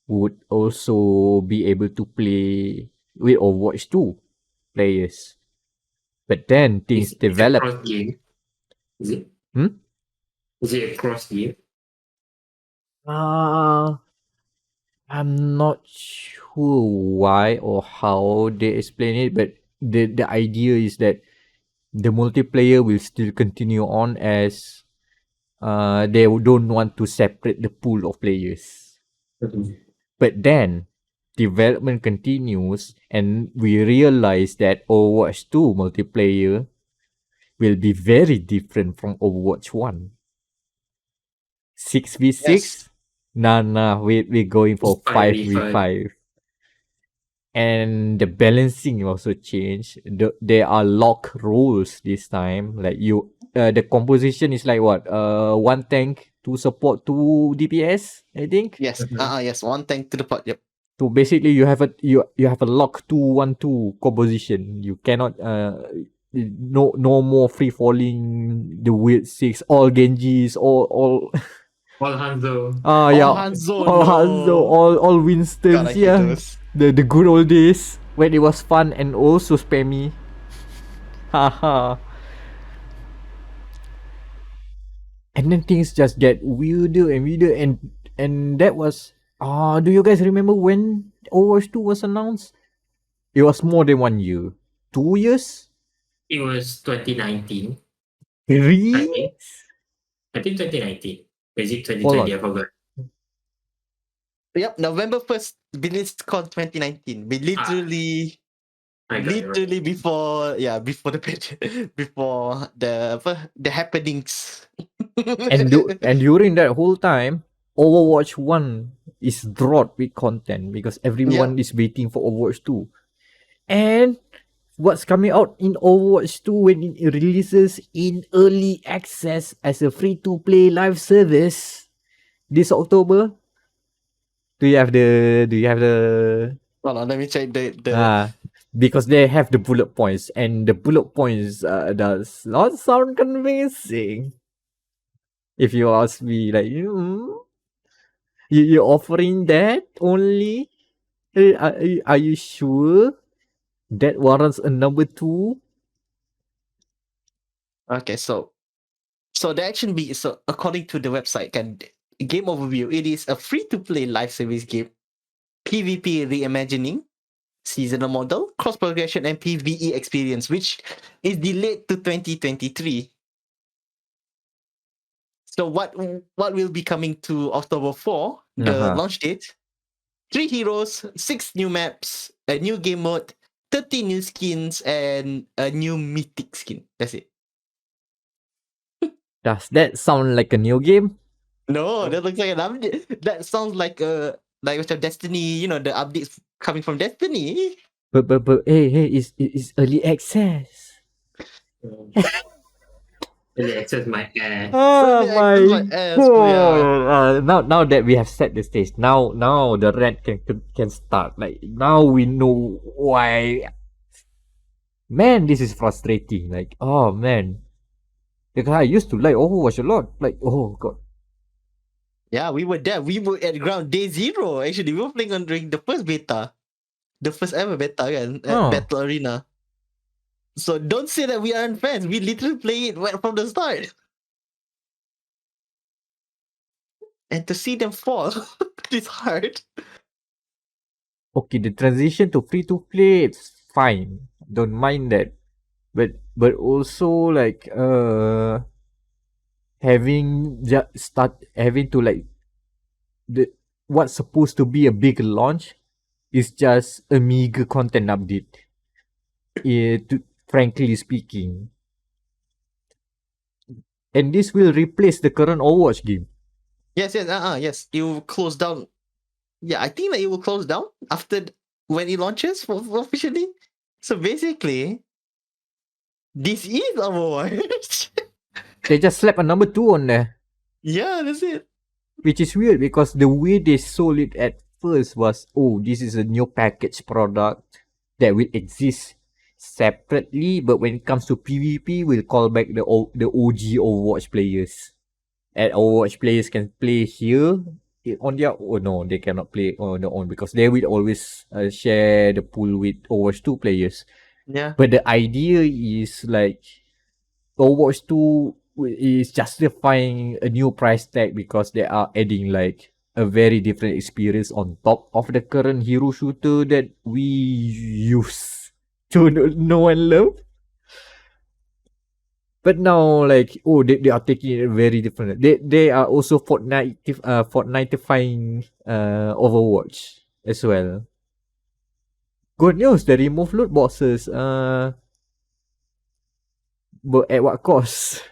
would also be able to play with Overwatch 2 players. But then things develop. It's a cross game. Is it? Is it a cross game? I'm not sure why or how they explain it, but the idea is that the multiplayer will still continue on as they don't want to separate the pool of players. But then development continues and we realize that Overwatch 2 multiplayer will be very different from Overwatch 1. 6v6? Yes. Nah, we're going for 5v5. And the balancing also changed. There are lock roles this time. Like the composition is like what? One tank to support 2 DPS, I think. Yes. Yes. One tank to the pot. Yep. So basically, you have a lock 2-1-2 composition. You cannot no more free falling the weird 6 all Genjis all All Hanzo. Hanzo, all no. Hanzo, all Winstons. God, I hate Yeah, those. the good old days when it was fun and also spammy. Haha. And then things just get weirder and weirder, and that was do you guys remember when Overwatch 2 was announced? It was more than 1 year. 2 years? It was 2019, I Really? think. I think 2019. Is it Hold 2020? on. I forgot. Yep, November 1st, BlizzCon 2019. We literally, I got it right. before before the before the happenings. And during that whole time, Overwatch 1 is drought with content because everyone is waiting for Overwatch 2. And what's coming out in Overwatch 2 when it releases in early access as a free-to-play live service this October? Do you have the Hold on, let me check the because they have the bullet points, and the bullet points does not sound convincing. If you ask me, like, you're offering that only? Are you sure that warrants a number 2? Okay, so the action B, so according to the website, game overview, it is a free-to-play live service game, PvP reimagining, seasonal model, cross progression, and PvE experience, which is delayed to 2023. So what will be coming to October 4, the launch date? 3 heroes, 6 new maps, a new game mode, 30 new skins, and a new mythic skin. That's it. Does that sound like a new game? No, that looks like an update. That sounds like Destiny, the updates coming from Destiny. But hey, it's early access. Early access my ass. Oh Early my access my ass, yeah. now that we have set the stage, now the rant can start. Like, now we know why. Man, this is frustrating. Like, oh man, because I used to like Overwatch a lot. Like, oh god. Yeah, we were there. We were at ground day 0. Actually, we were playing during the first beta. The first ever beta at Battle Arena. So don't say that we aren't fans. We literally play it right from the start. And to see them fall, it's hard. Okay, the transition to free to play, it's fine. Don't mind that. But also, like, having to, like, the what's supposed to be a big launch is just a meager content update. Frankly speaking, and this will replace the current Overwatch game. Yes. It will close down. Yeah, I think that it will close down after when it launches officially. So basically, this is Overwatch. They just slapped a number 2 on there. Yeah, that's it. Which is weird because the way they sold it at first was, oh, this is a new package product that will exist separately, but when it comes to PvP, we'll call back the OG Overwatch players. And Overwatch players can play here on their own. No, they cannot play on their own because they will always share the pool with Overwatch 2 players. Yeah. But the idea is like Overwatch 2 is justifying a new price tag because they are adding like a very different experience on top of the current hero shooter that we use to know and love. But now, like, oh, they are taking it very different. They are also Fortniteifying Overwatch as well. Good news, they remove loot boxes. But at what cost?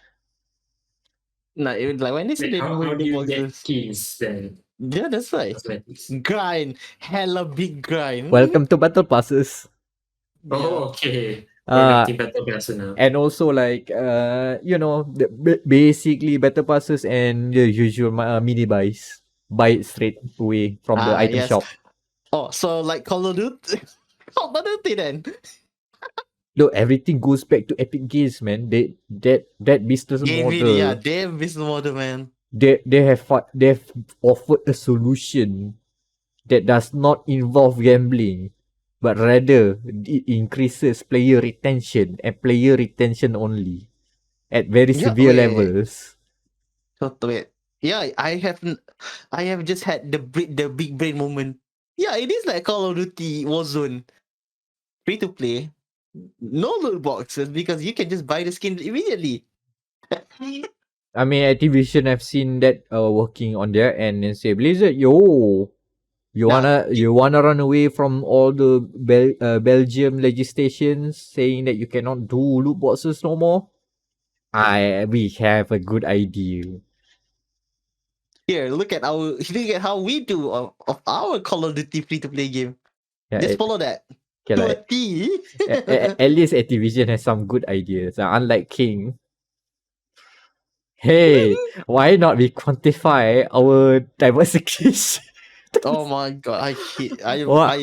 No, like when they say they How remove do the you get boxes. keys then? Yeah, that's right. Cosmetics. Grind. Hella big grind. Welcome to Battle Passes. Oh, okay. We're not Battle Pass now. And also, like, basically Battle Passes and the usual mini buys. Buy it straight away from the item shop. Oh, so like Call of Duty? Call of Duty then? Look, everything goes back to Epic Games, man. That business model. Yeah, their business model, man. They have offered a solution that does not involve gambling. but rather it increases player retention and player retention only at very Yeah, severe levels. Wait. Yeah, I have just had the big brain moment. Yeah, it is like Call of Duty Warzone, free to play, no loot boxes because you can just buy the skin immediately. I mean, Activision have seen that working on their end and say, Blizzard, yo, you wanna run away from all the Belgium legislations saying that you cannot do loot boxes no more? We have a good idea. Here, look at how we do of our Call of Duty free to play game. Yeah, Just follow that okay, to a like, T. at least Activision has some good ideas. Unlike King, hey, why not we quantify our diversification? Oh my god, I hate What?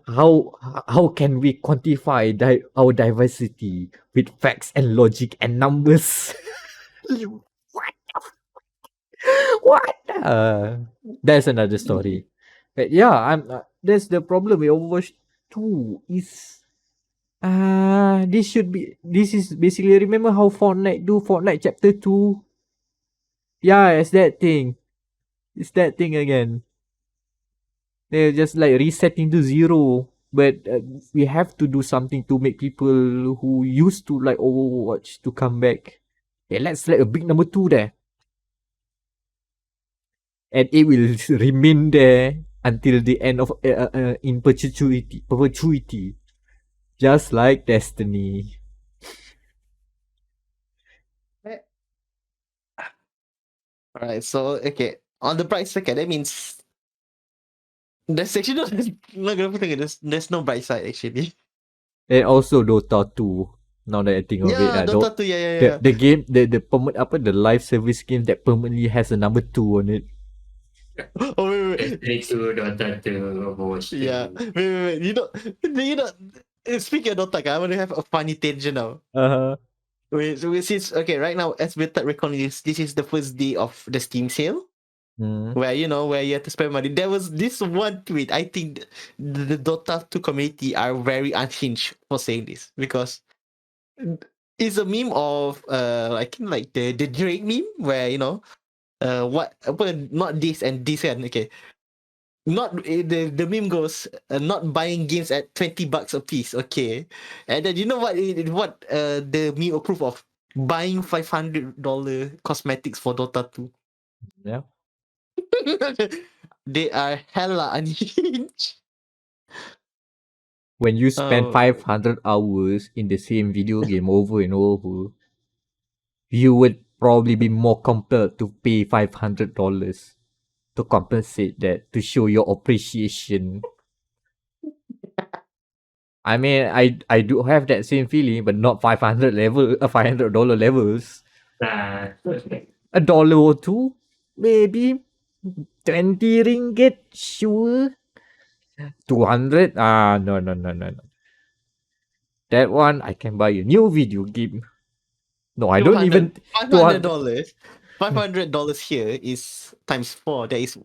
How can we quantify our diversity with facts and logic and numbers? What? What? That's another story. But yeah, that's the problem with Overwatch 2 is this is basically, remember how Fortnite do Fortnite chapter 2? Yeah, it's that thing. It's that thing again. They're just like resetting to zero. But we have to do something to make people who used to like Overwatch to come back. Okay, let's let a big number 2 there. And it will remain there until the end of in perpetuity. Just like Destiny. Alright, so okay. On the bright side, that means there's actually not gonna put it, there's no bright side actually. And also Dota 2. Now that I think of it, Yeah, Dota 2, yeah. the game, the live service game that permanently has a number 2 on it. Oh wait. Destiny 2, Dota 2, Overwatch 2. Yeah. Wait. You know speaking of Dota, I want to have a funny tangent now. Uh-huh. Wait, so since okay, right now as we start recording this is the first day of the Steam sale. Mm. Where where you have to spend money. There was this one tweet. I think the Dota 2 community are very unhinged for saying this because it's a meme of I think like the Drake meme where what not this and this and okay. Not the meme goes not buying games at $20 a piece, okay, and then you know what the meme approve of buying $500 cosmetics for Dota 2. Yeah. They are hella unhinged. When you spend Oh. 500 hours in the same video game over and over, you would probably be more compelled to pay $500 to compensate that, to show your appreciation. I mean, I do have that same feeling, but not $500 levels. A dollar or two, maybe. 20 ringgit, sure. 200? No. That one, I can buy a new video game. No, I don't even. $500. $500 here is times 4. That is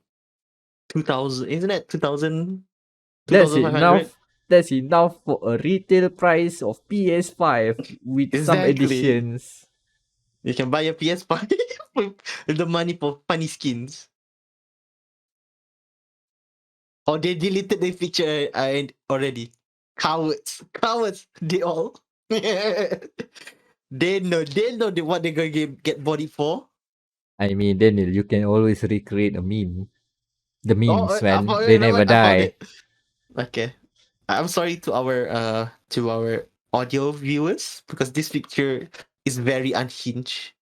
2,000. Isn't that 2,000? That's 2,500? enough. That's enough for a retail price of PS5 with some Exactly. additions. You can buy a PS5 with the money for funny skins. Or they deleted the picture already. Cowards. They all. They know what they're gonna get bodied for. I mean, Daniel, you can always recreate a meme. The memes, I man. found They it, never I found die. it. Okay. I'm sorry to our audio viewers because this picture is very unhinged.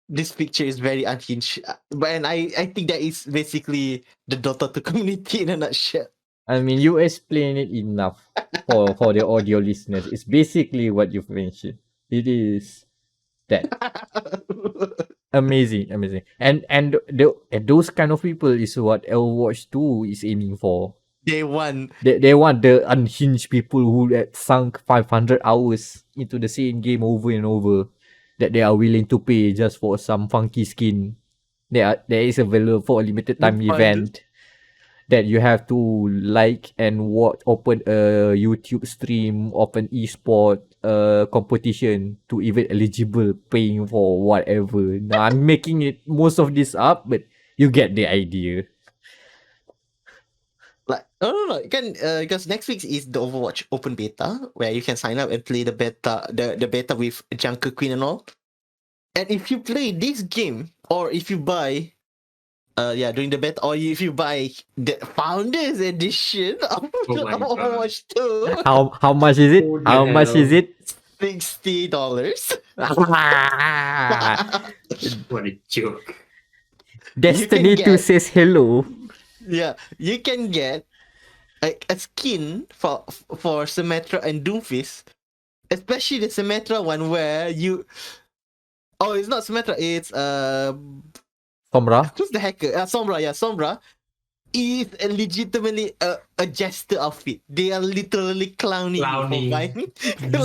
This picture is very unhinged. And I think that is basically the Dota 2 community in a nutshell. I mean, you explain it enough for the audio listeners. It's basically what you've mentioned. It is that. Amazing. And those kind of people is what Overwatch 2 is aiming for. They won. They want the unhinged people who had sunk 500 hours into the same game over and over, that they are willing to pay just for some funky skin. There is available for a limited time event. that you have to like and watch, open a YouTube stream of an esport competition to even eligible paying for whatever. Now I'm making it most of this up, but you get the idea. Like, no, you can because next week is the Overwatch open beta where you can sign up and play the beta with Junker Queen and all. And if you play this game, or if you buy, during the beta, or if you buy the Founders Edition of Oh my God. Overwatch 2, How much is it? Who the How much is hell? it? $60. What a joke. Destiny 2 says hello. Yeah, you can get a skin for Symmetra and Doomfist, especially the Symmetra one where you. Oh, it's not Symmetra. It's Somra? who's the hacker? Sombra. Yeah, Sombra is legitimately a jester outfit. They are literally clowning you for Clowning. buying.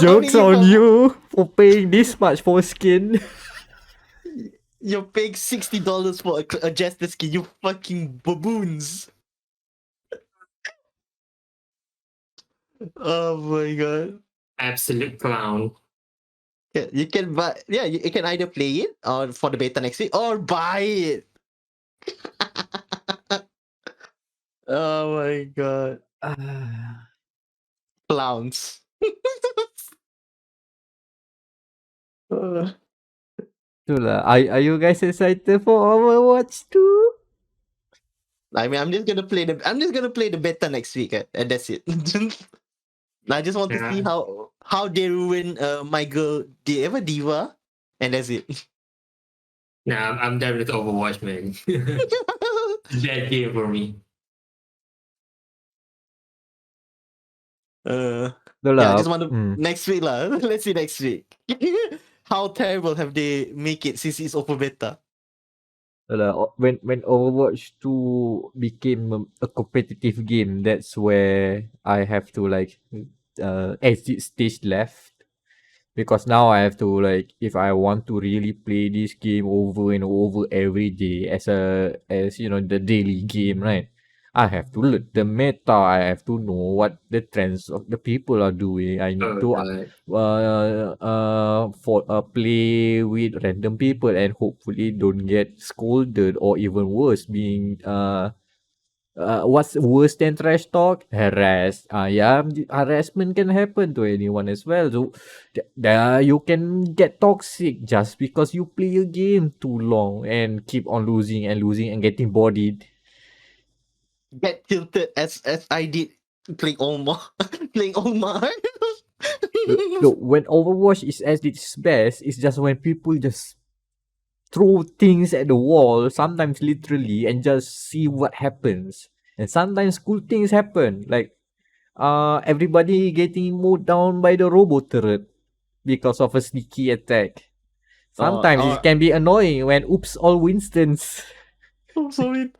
Jokes clowning on you for paying this much for skin. You're paying $60 for a jester skin. You fucking baboons. Oh my god. Absolute clown. Yeah, you can buy. Yeah, you can either play it or for the beta next week or buy it. Oh my god, clowns. Uh, Itulah. Are you guys excited for Overwatch 2? I mean, I'm just gonna play the beta next week, and that's it. I just want to see Yeah. how they ruin my girl, Diva, and that's it. Nah, I'm done with Overwatch, man. Bad game for me. Yeah, I Itulah. just want to next week lah. Let's see next week. How terrible have they make it since it's open beta? When Overwatch 2 became a competitive game, that's where I have to exit stage left. Because now I have to if I want to really play this game over and over every day as the daily game, right? I have to learn the meta. I have to know what the trends of the people are doing. I need to play with random people and hopefully don't get scolded or even worse being what's worse than trash talk? Harassment can happen to anyone as well. So you can get toxic just because you play a game too long and keep on losing and losing and getting bodied. Get tilted as I did playing Omar. Playing Omar. Look, when Overwatch is at its best, it's just when people just throw things at the wall, sometimes literally, and just see what happens. And sometimes cool things happen, like everybody getting mowed down by the robo turret because of a sneaky attack. Sometimes it can be annoying when oops all Winstons. I'm sorry.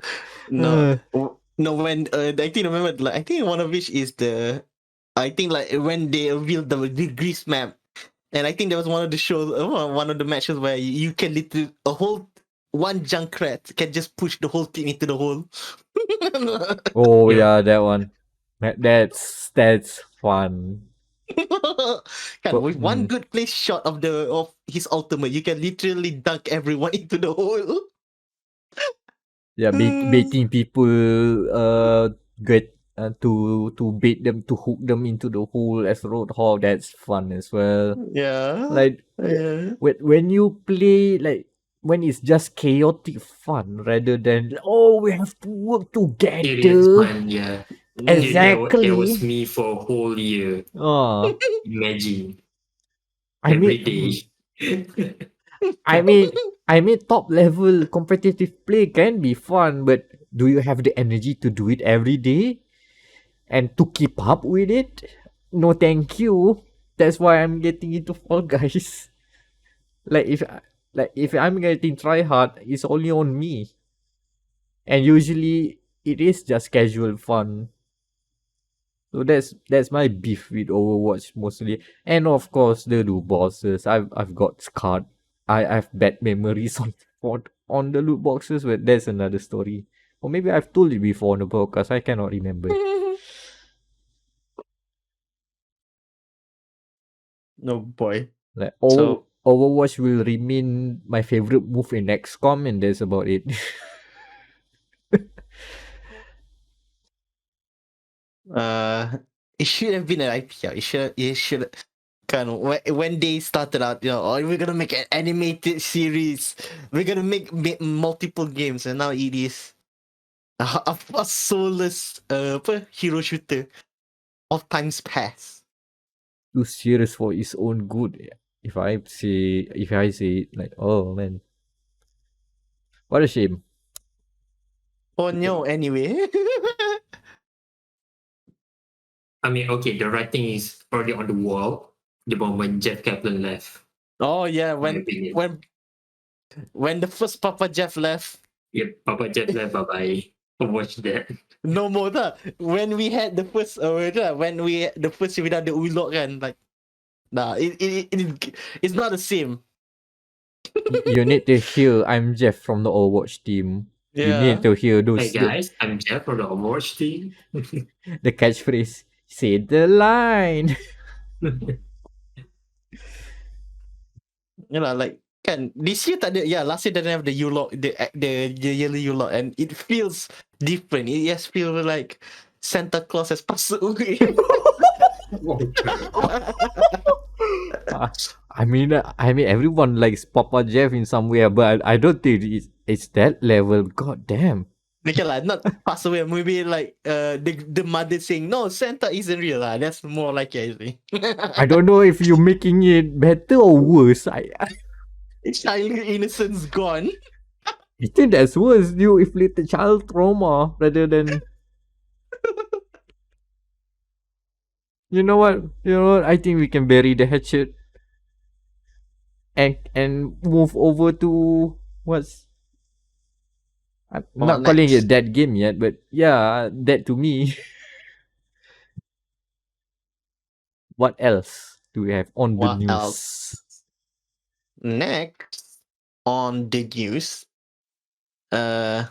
No, no. When I think remember, I think one of which is I think when they revealed the Greece map, and I think there was one of the shows, one of the matches where you can literally one Junkrat can just push the whole team into the hole. Oh yeah, that one. That's fun. With one good place shot of his ultimate, you can literally dunk everyone into the hole. Yeah, baiting people get to bait them to hook them into the hole as Roadhog. That's fun as well. Yeah. When you play when it's just chaotic fun rather than we have to work together. It is fun, yeah. Exactly. That was me for a whole year. Imagine. Every day. I mean, top level competitive play can be fun, but do you have the energy to do it every day and to keep up with it? No, thank you. That's why I'm getting into Fall Guys. If I'm getting try hard, it's only on me, and usually it is just casual fun. So that's my beef with Overwatch mostly, and of course the loot bosses. I've got scarred. I have bad memories on the loot boxes, but that's another story. Or maybe I've told it before on the podcast. I cannot remember. No boy. Like So Overwatch will remain my favorite move in XCOM, and that's about it. it should have been an IPL. It should kind of when they started out, oh, we're gonna make an animated series. We're gonna make multiple games, and now it is a soulless hero shooter of times past. Too serious for its own good. If I say it, like, oh man, what a shame. Oh no, anyway. I mean, okay, the writing is already on the wall the moment Jeff Kaplan left. Oh yeah, My opinion. when the first Papa Jeff left, Yep, Papa Jeff left. Bye bye. Watch that. no more dah. When we had the first without the Ulok kan, like, nah, it's not the same. You need to hear I'm Jeff from the Overwatch team. You need Yeah. to hear Hey those guys, I'm Jeff from the Overwatch team. the catchphrase. Say the line. Like kan this year tak ada, last year didn't have the Ulok, the yearly Ulok, and it feels different. It just feels like Santa Claus has passed away. I mean, everyone likes Papa Jeff in some way, but I don't think it's that level. God damn. Okay lah, not pass away. Maybe like the mother saying, "No, Santa isn't real." Lah, that's more like it, actually. I don't know if you're making it better or worse. I Childhood innocence gone. think that's worse. You inflict the child trauma rather than. You know what? I think we can bury the hatchet and move over to what's. I'm not calling it that game yet, but yeah, that to me. What else do we have on the What news? else? Next on the news, hold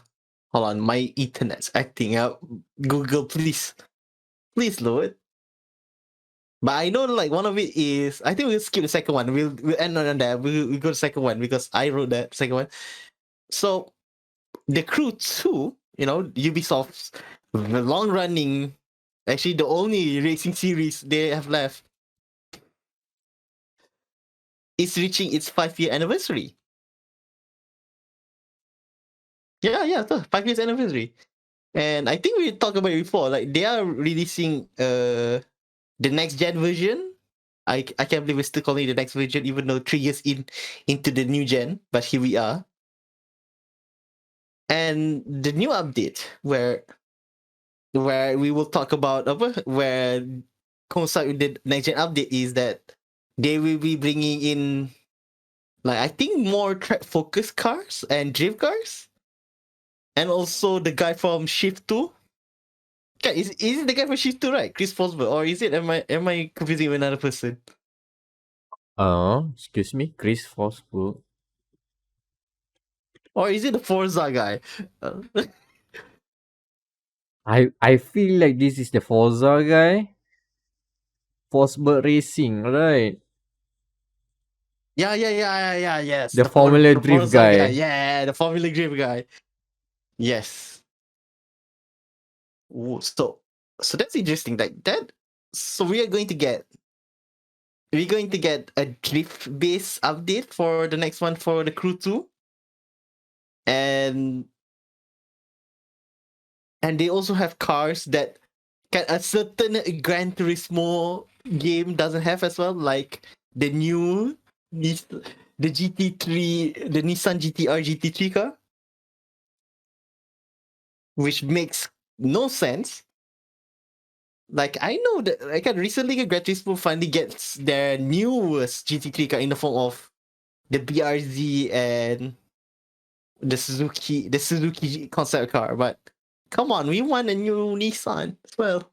on, my internet's acting up. Google, please load. But I know like one of it is, I think we'll skip the second one. We'll end on that. We'll go to the second one because I wrote that second one. So the Crew 2, Ubisoft's long running, actually the only racing series they have left, is reaching its 5-year anniversary. Yeah, 5 years anniversary. And I think we talked about it before. Like they are releasing the next gen version. I can't believe we're still calling it the next version, even though 3 years into the new gen. But here we are. And the new update where we will talk about where coincide with the next gen update is that they will be bringing in, like, I think more track focused cars and drift cars, and also the guy from Shift 2. Is it the guy from Shift 2, right? Chris Fosberg, or is it? Am I confusing with another person? Excuse me, Chris Fosberg. Or is it the Forza guy? I feel like this is the Forza guy. Fosberg Racing, right? Yeah. Yes. The Formula the Drift Forza guy. Yeah, the Formula Drift guy. Yes. Ooh, so that's interesting. Like that. So we're going to get a drift based update for the next one for the Crew 2. And they also have cars that a certain Gran Turismo game doesn't have as well, like the new the GT3, the Nissan GTR GT3 car, which makes no sense. Like, I know that recently Gran Turismo finally gets their newest GT3 car in the form of the BRZ and the Suzuki concept car, but come on, we want a new Nissan as well.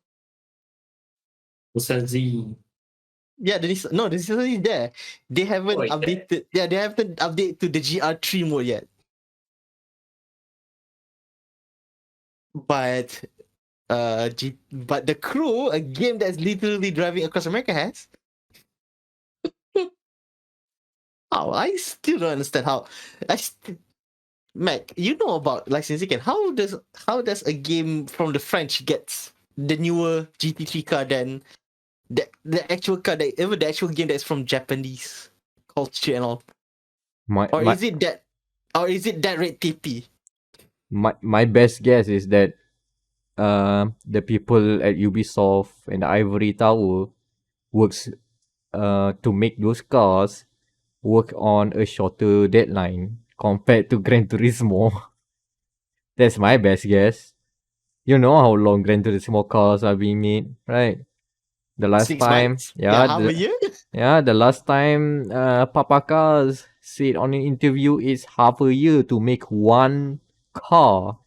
Nissan Z. Yeah, the Nissan is there. They haven't updated. There. Yeah, they haven't updated to the GR3 mode yet. but but The Crew, a game that's literally driving across America, has. Oh, I still don't understand how. Mac, you know about licensing, and how does a game from the French gets the newer GT3 car than the actual car that even the actual game that's from Japanese culture and all, My or my is it that red tapey? my best guess is that the people at Ubisoft and the Ivory Tower works to make those cars work on a shorter deadline compared to Gran Turismo. That's my best guess. You know how long Gran Turismo cars are being made, right? The last 6 months? time, Yeah, half a year. the last time Papa Cars said on an interview it's half a year to make one car.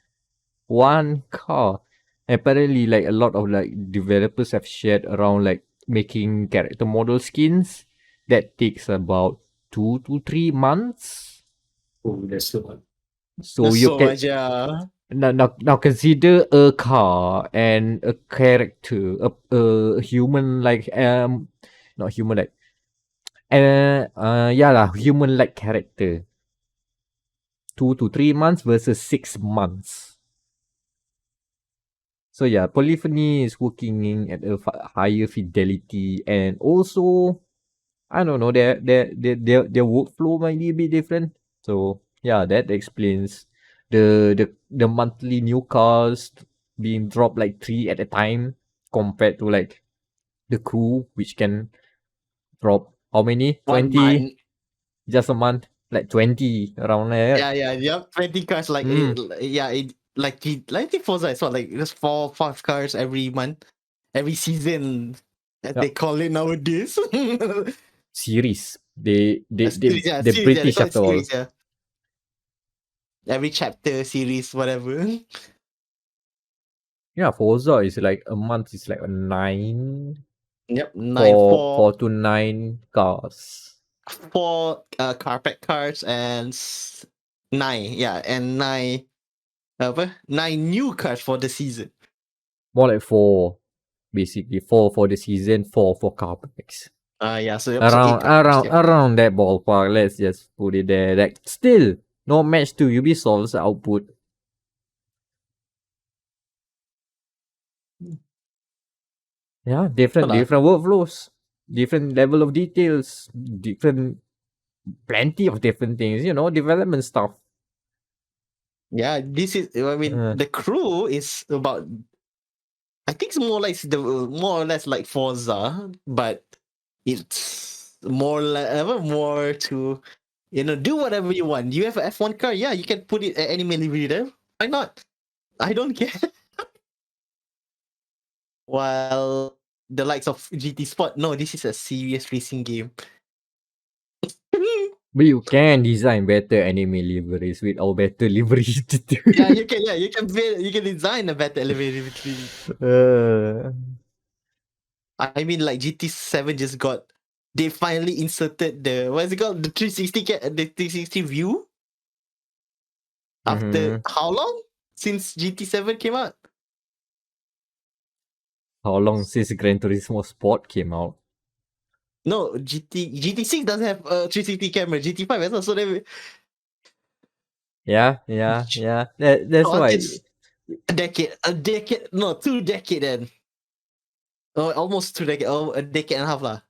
One car. Apparently, like a lot of like developers have shared around like making character model skins. That takes about 2 to 3 months. Oh, that's so hard. So That's you so can much. Yeah. now consider a car and a character, a human like not human like yeah lah, human like character. 2 to 3 months versus 6 months. So yeah, Polyphony is working at a higher fidelity, and also I don't know their workflow might be a bit different. So yeah, that explains the monthly new cars being dropped like 3 at a time compared to like the Crew, which can drop how many? One 20 month. just a month, like 20 around there. Yeah. Yep. 20 cars, like Mm. like the Forza, it's what, like just 5 cars every month, every season, as they Yep. call it nowadays. Series. The Series, yeah, they British call it after all. series, yeah. Every chapter, series, whatever. Yeah, Forza is like a month is like a 9 Yep, for 4 to 9 cars. 4 carpet cars and 9, yeah, and 9 new cars for the season. More like 4, basically 4 for the season, 4 for car packs. Yeah, so 8 Around car packs, yeah. around that ballpark. Let's just put it there. Like still no match to Ubisoft's output. Yeah, different Hold on. workflows, different level of details, plenty of different things. You know, development stuff. Yeah, this is. I mean, Uh, the Crew is about. I think it's more or less like Forza, but it's more to, do whatever you want. You have a F1 car, yeah, you can put it at any mini reader. Why not? I don't care. While the likes of GT Sport, no, this is a serious racing game. but you can design better anime liveries with our better liveries to do. Yeah, you can. Yeah, you can design a better elevator between. Uh, I mean, like GT7 just got. They finally inserted the what's it called, the 360 view. After mhm. how long since GT7 came out? How long since Gran Turismo Sport came out? No, GT6 doesn't have a 360 camera. GT5 has also. Yeah. That's Oh, why. it's a decade, no, 2 decade then. Oh, almost 2 decade. Oh, a decade and a half lah.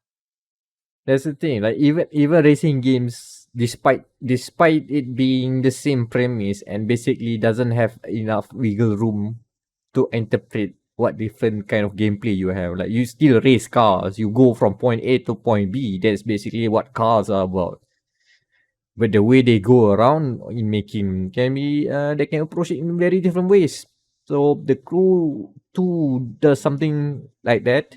That's the thing. Like even racing games, despite it being the same premise and basically doesn't have enough wiggle room to interpret what different kind of gameplay you have. Like you still race cars. You go from point A to point B. That's basically what cars are about. But the way they go around in making can be they can approach it in very different ways. So the Crew 2 does something like that.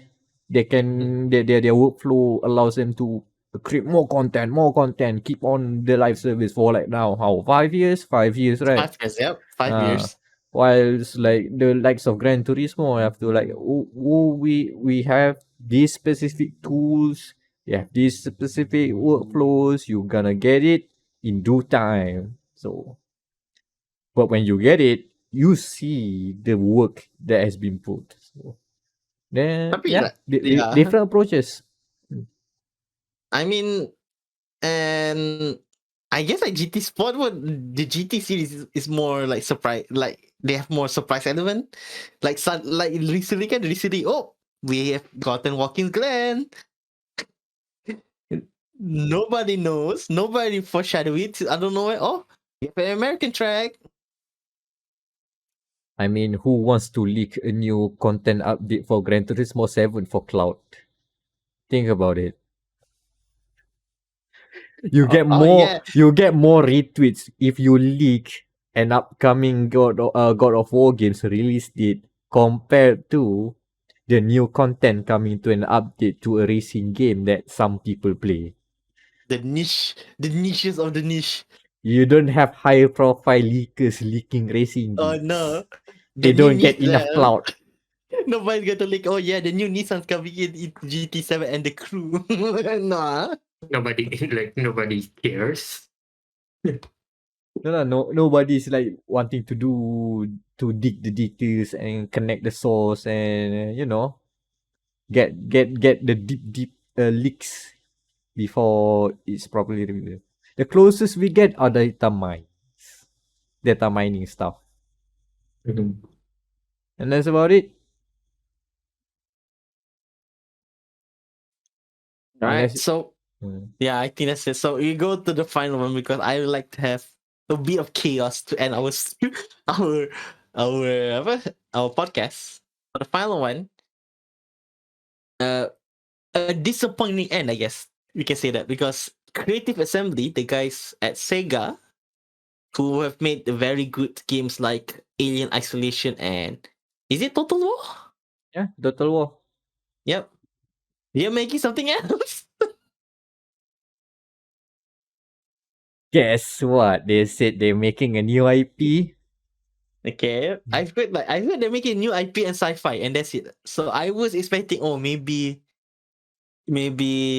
They can their workflow allows them to create more content, keep on the live service for like now how 5 years, 5 years, right? 5 years, yep, 5 years. Uh, whilst like the likes of Gran Turismo have to like we have these specific tools, you have these specific workflows, you're gonna get it in due time. So but when you get it, you see the work that has been put. So then Tapi yeah, yeah. different approaches. I mean, and I guess like GT Sport, the GT series is more like surprise, like they have more surprise element. Like recently, oh, we have gotten Watkins Glen. Nobody knows. Nobody foreshadow it. I don't know. Oh, we have an American track. I mean, who wants to leak a new content update for Gran Turismo 7 for cloud? Think about it. You get more Yeah, you get more retweets if you leak an upcoming God of War games release date compared to the new content coming to an update to a racing game that some people play. the niches of the niche. You don't have high profile leakers leaking racing Oh games. no, They the new don't get enough Nissan. clout. Nobody's going to like. Oh yeah, the new Nissan's coming in GT7 and the crew. Nah. Nobody cares. Nobody's like wanting to dig the details and connect the source and get the deep leaks before it's properly revealed. The closest we get are data mining stuff, Mhm. and that's about it. All right, Unless, so yeah, I think that's it. So we go to the final one because I would like to have a bit of chaos to end our our podcast. For the final one, a disappointing end, I guess we can say that, because Creative Assembly, the guys at Sega, who have made very good games like Alien Isolation and is it Total War? yeah, Total War. Yep, they're making something else. Guess what? They said they're making a new IP. Okay, I heard they're making new IP and sci-fi, and that's it. So I was expecting, oh, maybe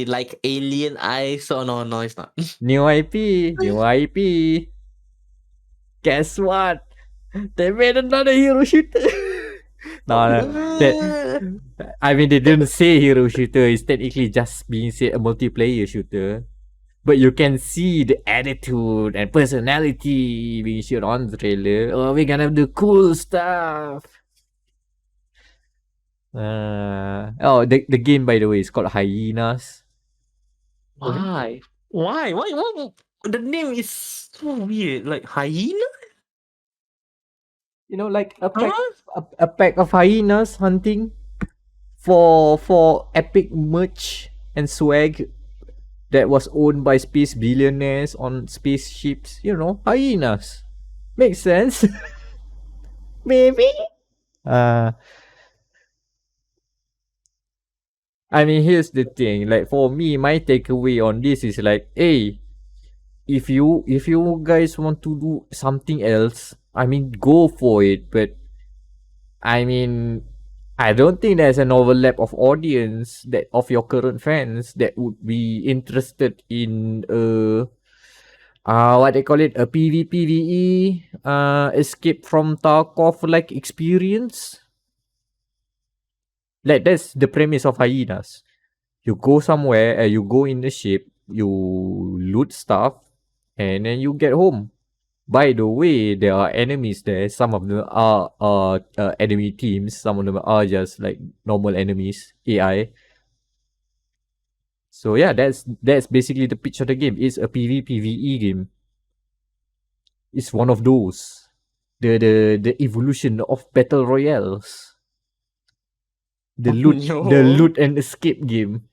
like Alien Eyes. Oh no, it's not. New IP, new IP. Guess what? They made another hero shooter. No, I mean, they didn't say hero shooter. It's technically just being said a multiplayer shooter. But you can see the attitude and personality being shown on the trailer. Oh, we're gonna do cool stuff. The game, by the way, is called Hyenas. Why? Why? The name is so weird. Like hyena? You know, like a Huh? a pack of hyenas hunting for epic merch and swag that was owned by space billionaires on spaceships. You know, hyenas. Makes sense. Maybe. Uh, I mean, here's the thing. Like for me, my takeaway on this is like, hey, if you guys want to do something else, I mean, go for it. But I mean, I don't think there's an overlap of audience that of your current fans that would be interested in what they call it, a PvPvE escape from Tarkov like experience. Like that's the premise of Hyenas. You go somewhere, you go in the ship, you loot stuff, and then you get home. By the way, there are enemies there. Some of them are enemy teams. Some of them are just like normal enemies, AI. So yeah, that's basically the pitch of the game. It's a PvPvE game. It's one of those. The evolution of battle royales. The No. loot and escape game.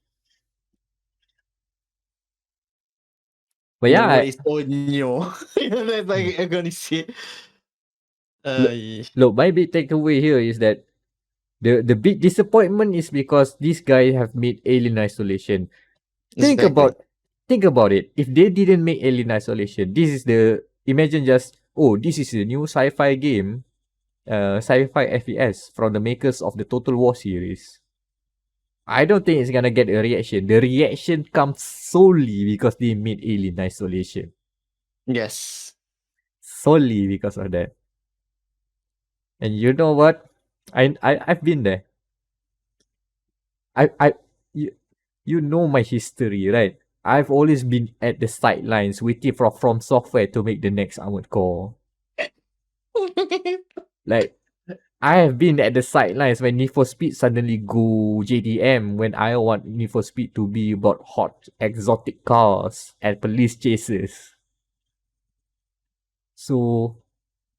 But The yeah, word is Onyo. That's like I'm gonna say. look, Uh, look, my big takeaway here is that the big disappointment is because these guys have made Alien Isolation. Think exactly. about it. If they didn't make Alien Isolation, this is the imagine just this is a new sci-fi game, sci-fi FPS from the makers of the Total War series. I don't think it's gonna get a reaction. The reaction comes solely because they made Alien Isolation. Yes. Solely because of that. And you know what? I've been there. I you, you know my history, right? I've always been at the sidelines waiting for From Software to make the next Armored Core. Like I have been at the sidelines when Need for Speed suddenly go JDM when I want Need for Speed to be about hot exotic cars and police chases. So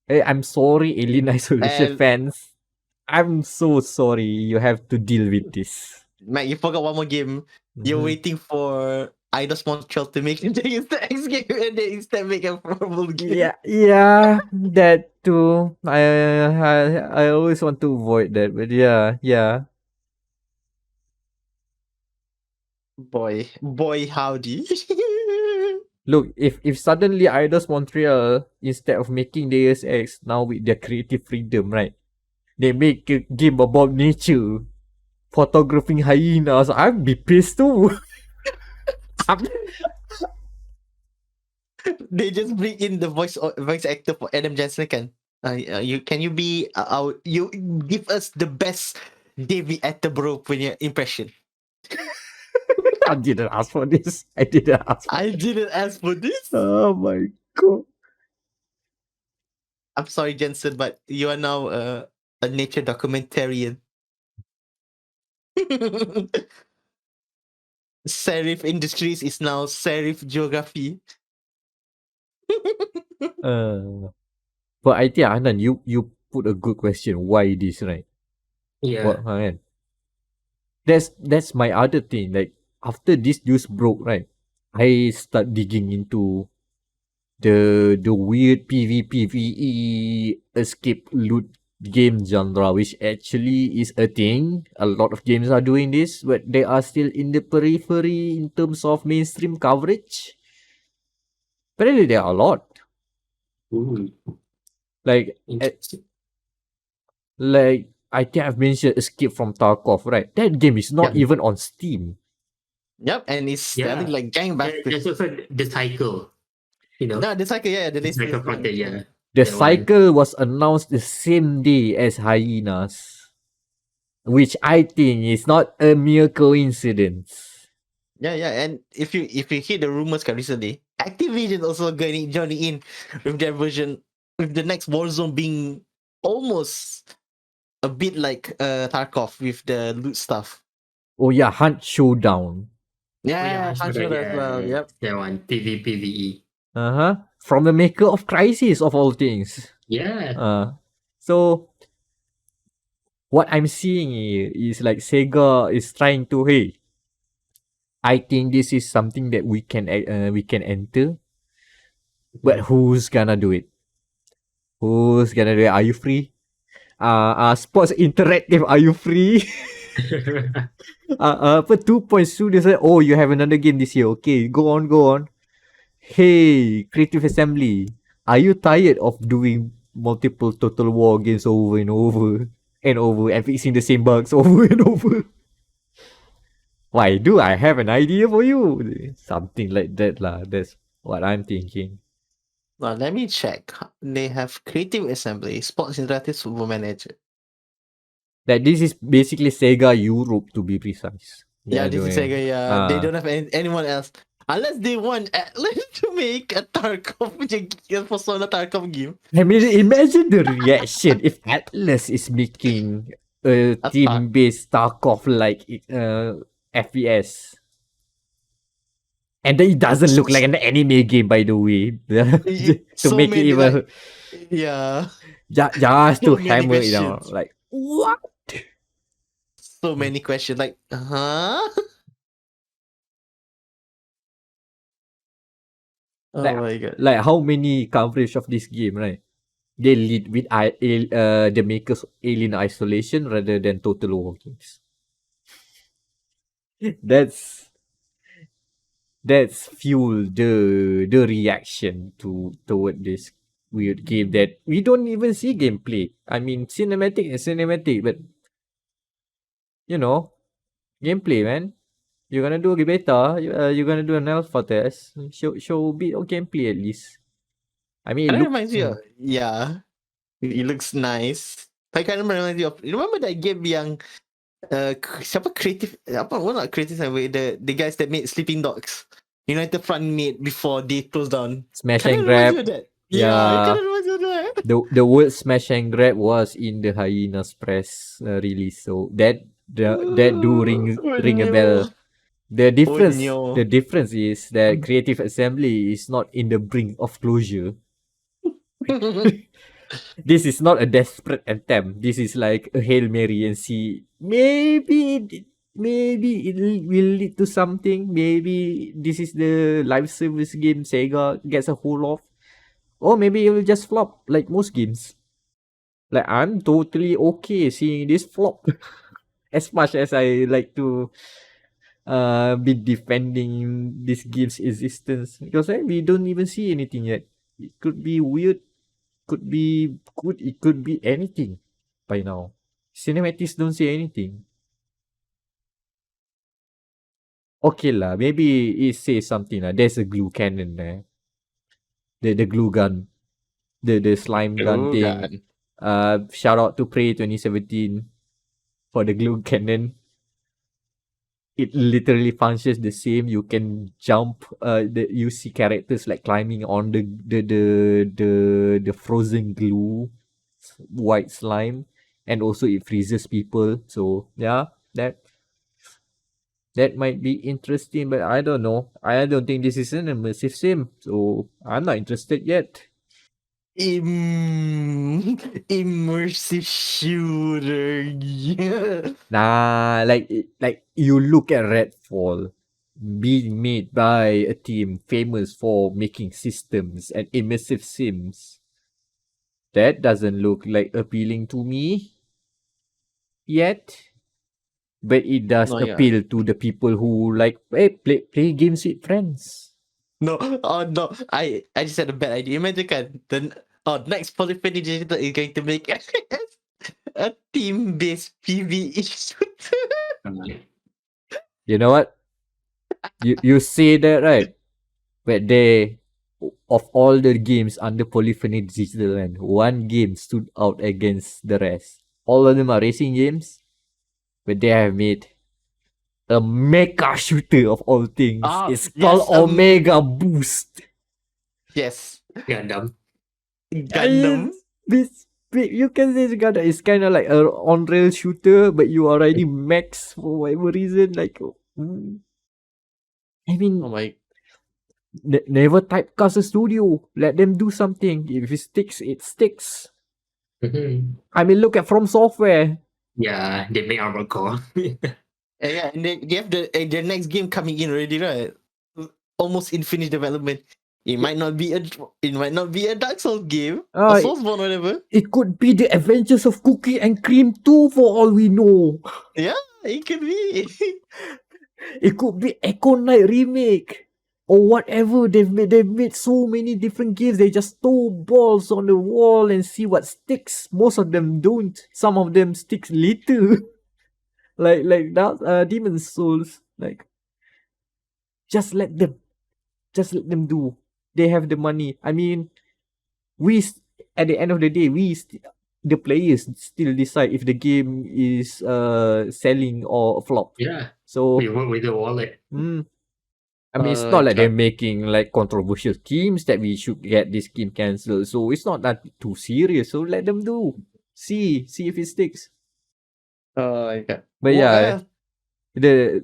I'm sorry, Alien Isolation And fans. I'm so sorry you have to deal with this. Mac, you forgot one more game. You're Mhm. waiting for Eidos Montreal to make the next game, and they instead make a horrible game. Yeah, that too. I always want to avoid that, but yeah. Boy, howdy. Look, if suddenly Eidos Montreal, instead of making Deus Ex, now with their creative freedom, right? They make a game about nature, photographing hyenas, I'd be pissed too. They just bring in the voice actor for Adam Jensen. Can you be you give us the best David Attenborough impression? I didn't ask for this. I didn't ask. I didn't ask for this. Oh my god. I'm sorry, Jensen, but you are now a nature documentarian. Serif Industries is now Serif Geography. But I think Anand, you put a good question. Why this, right? Yeah. What, man? That's my other thing. Like after this news broke, right? I start digging into the weird PvE escape loot game genre, which actually is a thing. A lot of games are doing this, but they are still in the periphery in terms of mainstream coverage. Apparently, there are a lot. Ooh, Like, interesting. like I think I've mentioned Escape from Tarkov, right? That game is not Yeah. even on Steam. Yep, and it's selling Yeah. like gangbusters. There's also the cycle. You know, No, the cycle, yeah, the the latest cycle one. content. Yeah. The That one. cycle was announced the same day as Hyenas, which I think is not a mere coincidence. Yeah, and if you hear the rumors recently, Activision also joining in with their version, with the next Warzone being almost a bit like Tarkov with the loot stuff. Oh yeah, Hunt Showdown. Yeah, that's Hunt right. Showdown as well. Yep. That one. PvE. From the maker of Crisis of all things. Yeah. So what I'm seeing here is like Sega is trying to, hey, I think this is something that we can enter, but who's gonna do it? Who's gonna do it? Are you free? Sports Interactive, are you free? Apa 2.2 dia say, oh, you have another game this year. Okay, go on. Hey, Creative Assembly, are you tired of doing multiple Total War games over and over and fixing the same bugs over and over? Why do I have an idea for you? Something like that lah. That's what I'm thinking. Now let me check. They have Creative Assembly, Sports Interactive Football Manager. That this is basically Sega Europe to be precise. Yeah, this is Sega. Yeah, they don't have anyone else unless they want Atlas to make a Tarkov Persona Tarkov game. I mean, imagine the reaction if Atlas is making a team-based Tarkov like FPS. And then it doesn't look like an anime game, by the way. To So make it many, even, like, yeah, just so to many hammer it down. questions. Like what? So many questions. Like, Oh my god. Like how many coverage of this game, right? They lead with the makers of Alien Isolation rather than Total War games. That's fuel the reaction toward this weird game that we don't even see gameplay. I mean, cinematic is cinematic, but you know, gameplay, man. You're gonna do a beta. You're gonna do an alpha test. Show a bit of gameplay at least. I mean, it That looks. reminds me of, yeah, it looks nice. I can't remember you remember that game yang siapa creative not creative the guys that made Sleeping Dogs. United Front made before they closed down. Smash Kinda and reminds grab. me of that. Yeah. It kinda reminds me of that. The word smash and grab was in the Hyenas Press release, so that do ring a bell. The difference is that Creative Assembly is not in the brink of closure. This is not a desperate attempt. This is like a Hail Mary and see maybe it will lead to something. Maybe this is the live service game Sega gets a hold of. Or maybe it will just flop like most games. Like I'm totally okay seeing this flop. As much as I like to be defending this game's existence. Because we don't even see anything yet. It could be weird, could be good, it could be anything by now. Cinematics don't say anything. Okay lah, maybe it says something lah. There's a glue cannon there. The glue gun. The slime gun thing. Shout out to Prey 2017 for the glue cannon. It literally functions the same. You can jump. You see characters like climbing on the frozen glue, white slime, and also it freezes people. So yeah, that might be interesting, but I don't know. I don't think this is an immersive sim, so I'm not interested yet. Immersive shooter. Yeah. Nah, like you look at Redfall being made by a team famous for making systems and immersive sims. That doesn't look like appealing to me yet. But it does appeal to the people who like play games with friends. No, oh no. I just had a bad idea. Imagine the next Polyphony Digital is going to make a team-based PvE shooter. You know what? You say that, right? But of all the games under Polyphony Digital, and one game stood out against the rest. All of them are racing games, but they have made a mecha shooter of all things. It's called Omega Boost. Yes. Gundam. You can say Gundam. It's kind of like a on-rail shooter, but you are riding mechs for whatever reason. Like, I mean, oh my. Never typecast a studio. Let them do something. If it sticks, it sticks. Mm-hmm. I mean, look at From Software. Yeah, they make Armor Core. Yeah, and they have their next game coming in already, right? Almost in finished development. It might not be a Dark Souls game or Soulsborne, whatever. It could be the Adventures of Cookie and Cream 2 for all we know. Yeah, it could be. It could be Echo Knight remake. Or whatever. They've made so many different games. They just throw balls on the wall and see what sticks. Most of them don't. Some of them sticks later. like that Demon's Souls. Like, just let them do. They have the money. I mean, at the end of the day, the players still decide if the game is selling or flop. Yeah. So we work with the wallet. I mean, it's not like they're making like controversial schemes that we should get this game cancelled. So it's not that too serious. So let them do. See if it sticks. Yeah. But the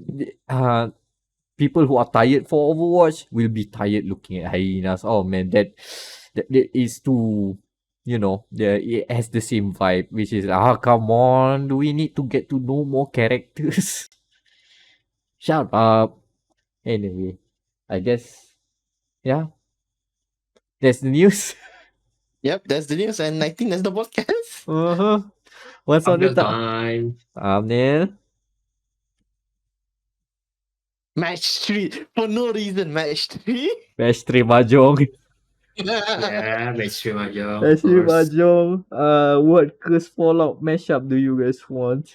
people who are tired for Overwatch will be tired looking at hyenas. Oh man, that is too, it has the same vibe, which is come on, do we need to get to know more characters? Shut up. Anyway, I guess, yeah, that's the news. Yep, that's the news, and I think that's the podcast. What's on the time? Neil? Match-3 for no reason. Match-3. Match-3 Mahjong. Yeah, Match-3 Mahjong. Match-3 Mahjong. What Curse Fallout mashup do you guys want?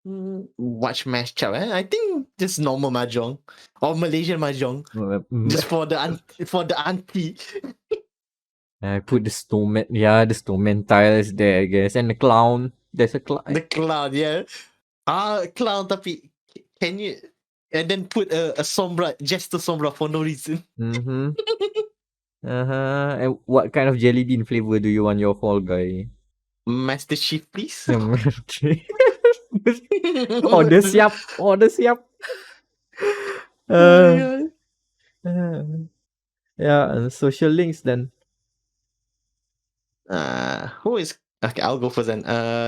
Watch Match-3, I think just normal Mahjong or Malaysian Mahjong. Just for the auntie. I put the snowman. Yeah, the snowman tiles there, I guess, and the clown. There's a clown. The clown, yeah. Clown tapi can you and then put a sombra, just a sombra for no reason. Mm-hmm. And what kind of jelly bean flavor do you want your fall guy? Master Chief, please. Order siap. Order siap. Oh my God. Yeah, and social links then. Who is okay? I'll go first then.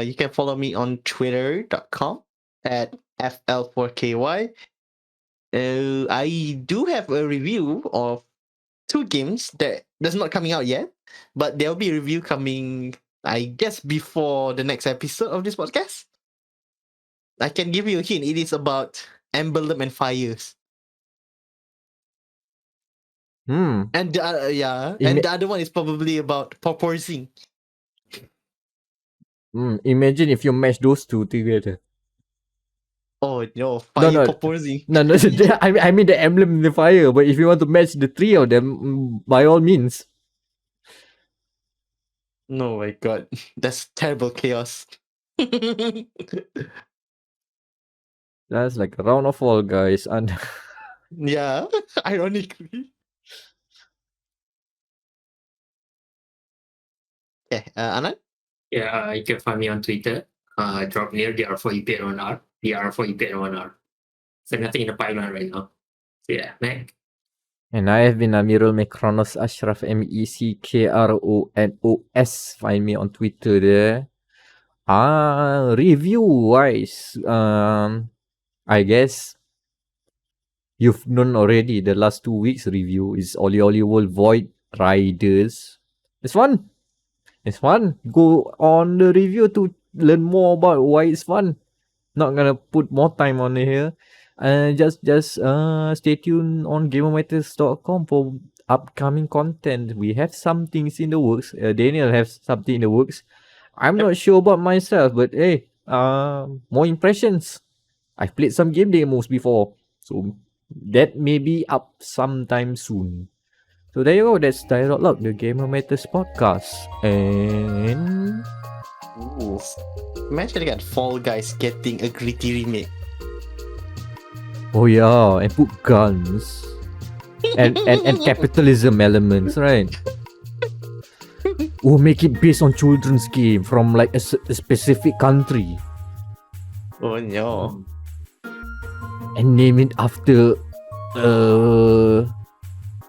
You can follow me on twitter.com at FL4KY. I do have a review of 2 games that's not coming out yet, but there'll be a review coming, I guess, before the next episode of this podcast. I can give you a hint. It is about Emblem and Fires. And the and the other one is probably about proposing. Imagine if you match those 2 together. Oh no, fire proposing. No, I mean the emblem and the fire. But if you want to match the 3 of them, by all means. No, my God, that's terrible chaos. That's like a round of all guys, and yeah, ironically. Okay, Anand? Yeah, you can find me on Twitter. Drop near DR4EP1R. DR4EP1R. So nothing in the pipeline right now. So yeah, Meck. And I have been Amirul Mekronos Ashraf Meckronos. Find me on Twitter there. Review wise, I guess you've known already. The last 2 weeks review is Oli World Void Riders. It's fun. Go on the review to learn more about why it's fun. Not gonna put more time on it here. Just stay tuned on gamermatters.com for upcoming content. We have some things in the works. Daniel has something in the works. I'm not sure about myself, but hey, more impressions. I've played some game demos before, so that may be up sometime soon. So there you go. That's dia.log, the Gamer Matters podcast. And ooh, imagine got Fall Guys getting a gritty remake. Oh yeah, and put guns and capitalism elements, right? Or make it based on children's game from like a specific country. Oh no. And name it after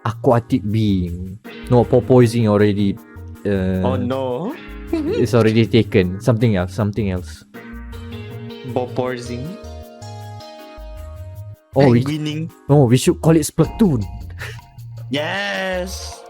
aquatic being. No, porpoising already. Oh no. It's already taken. Something else. Porpoising. We should call it Splatoon. Yes.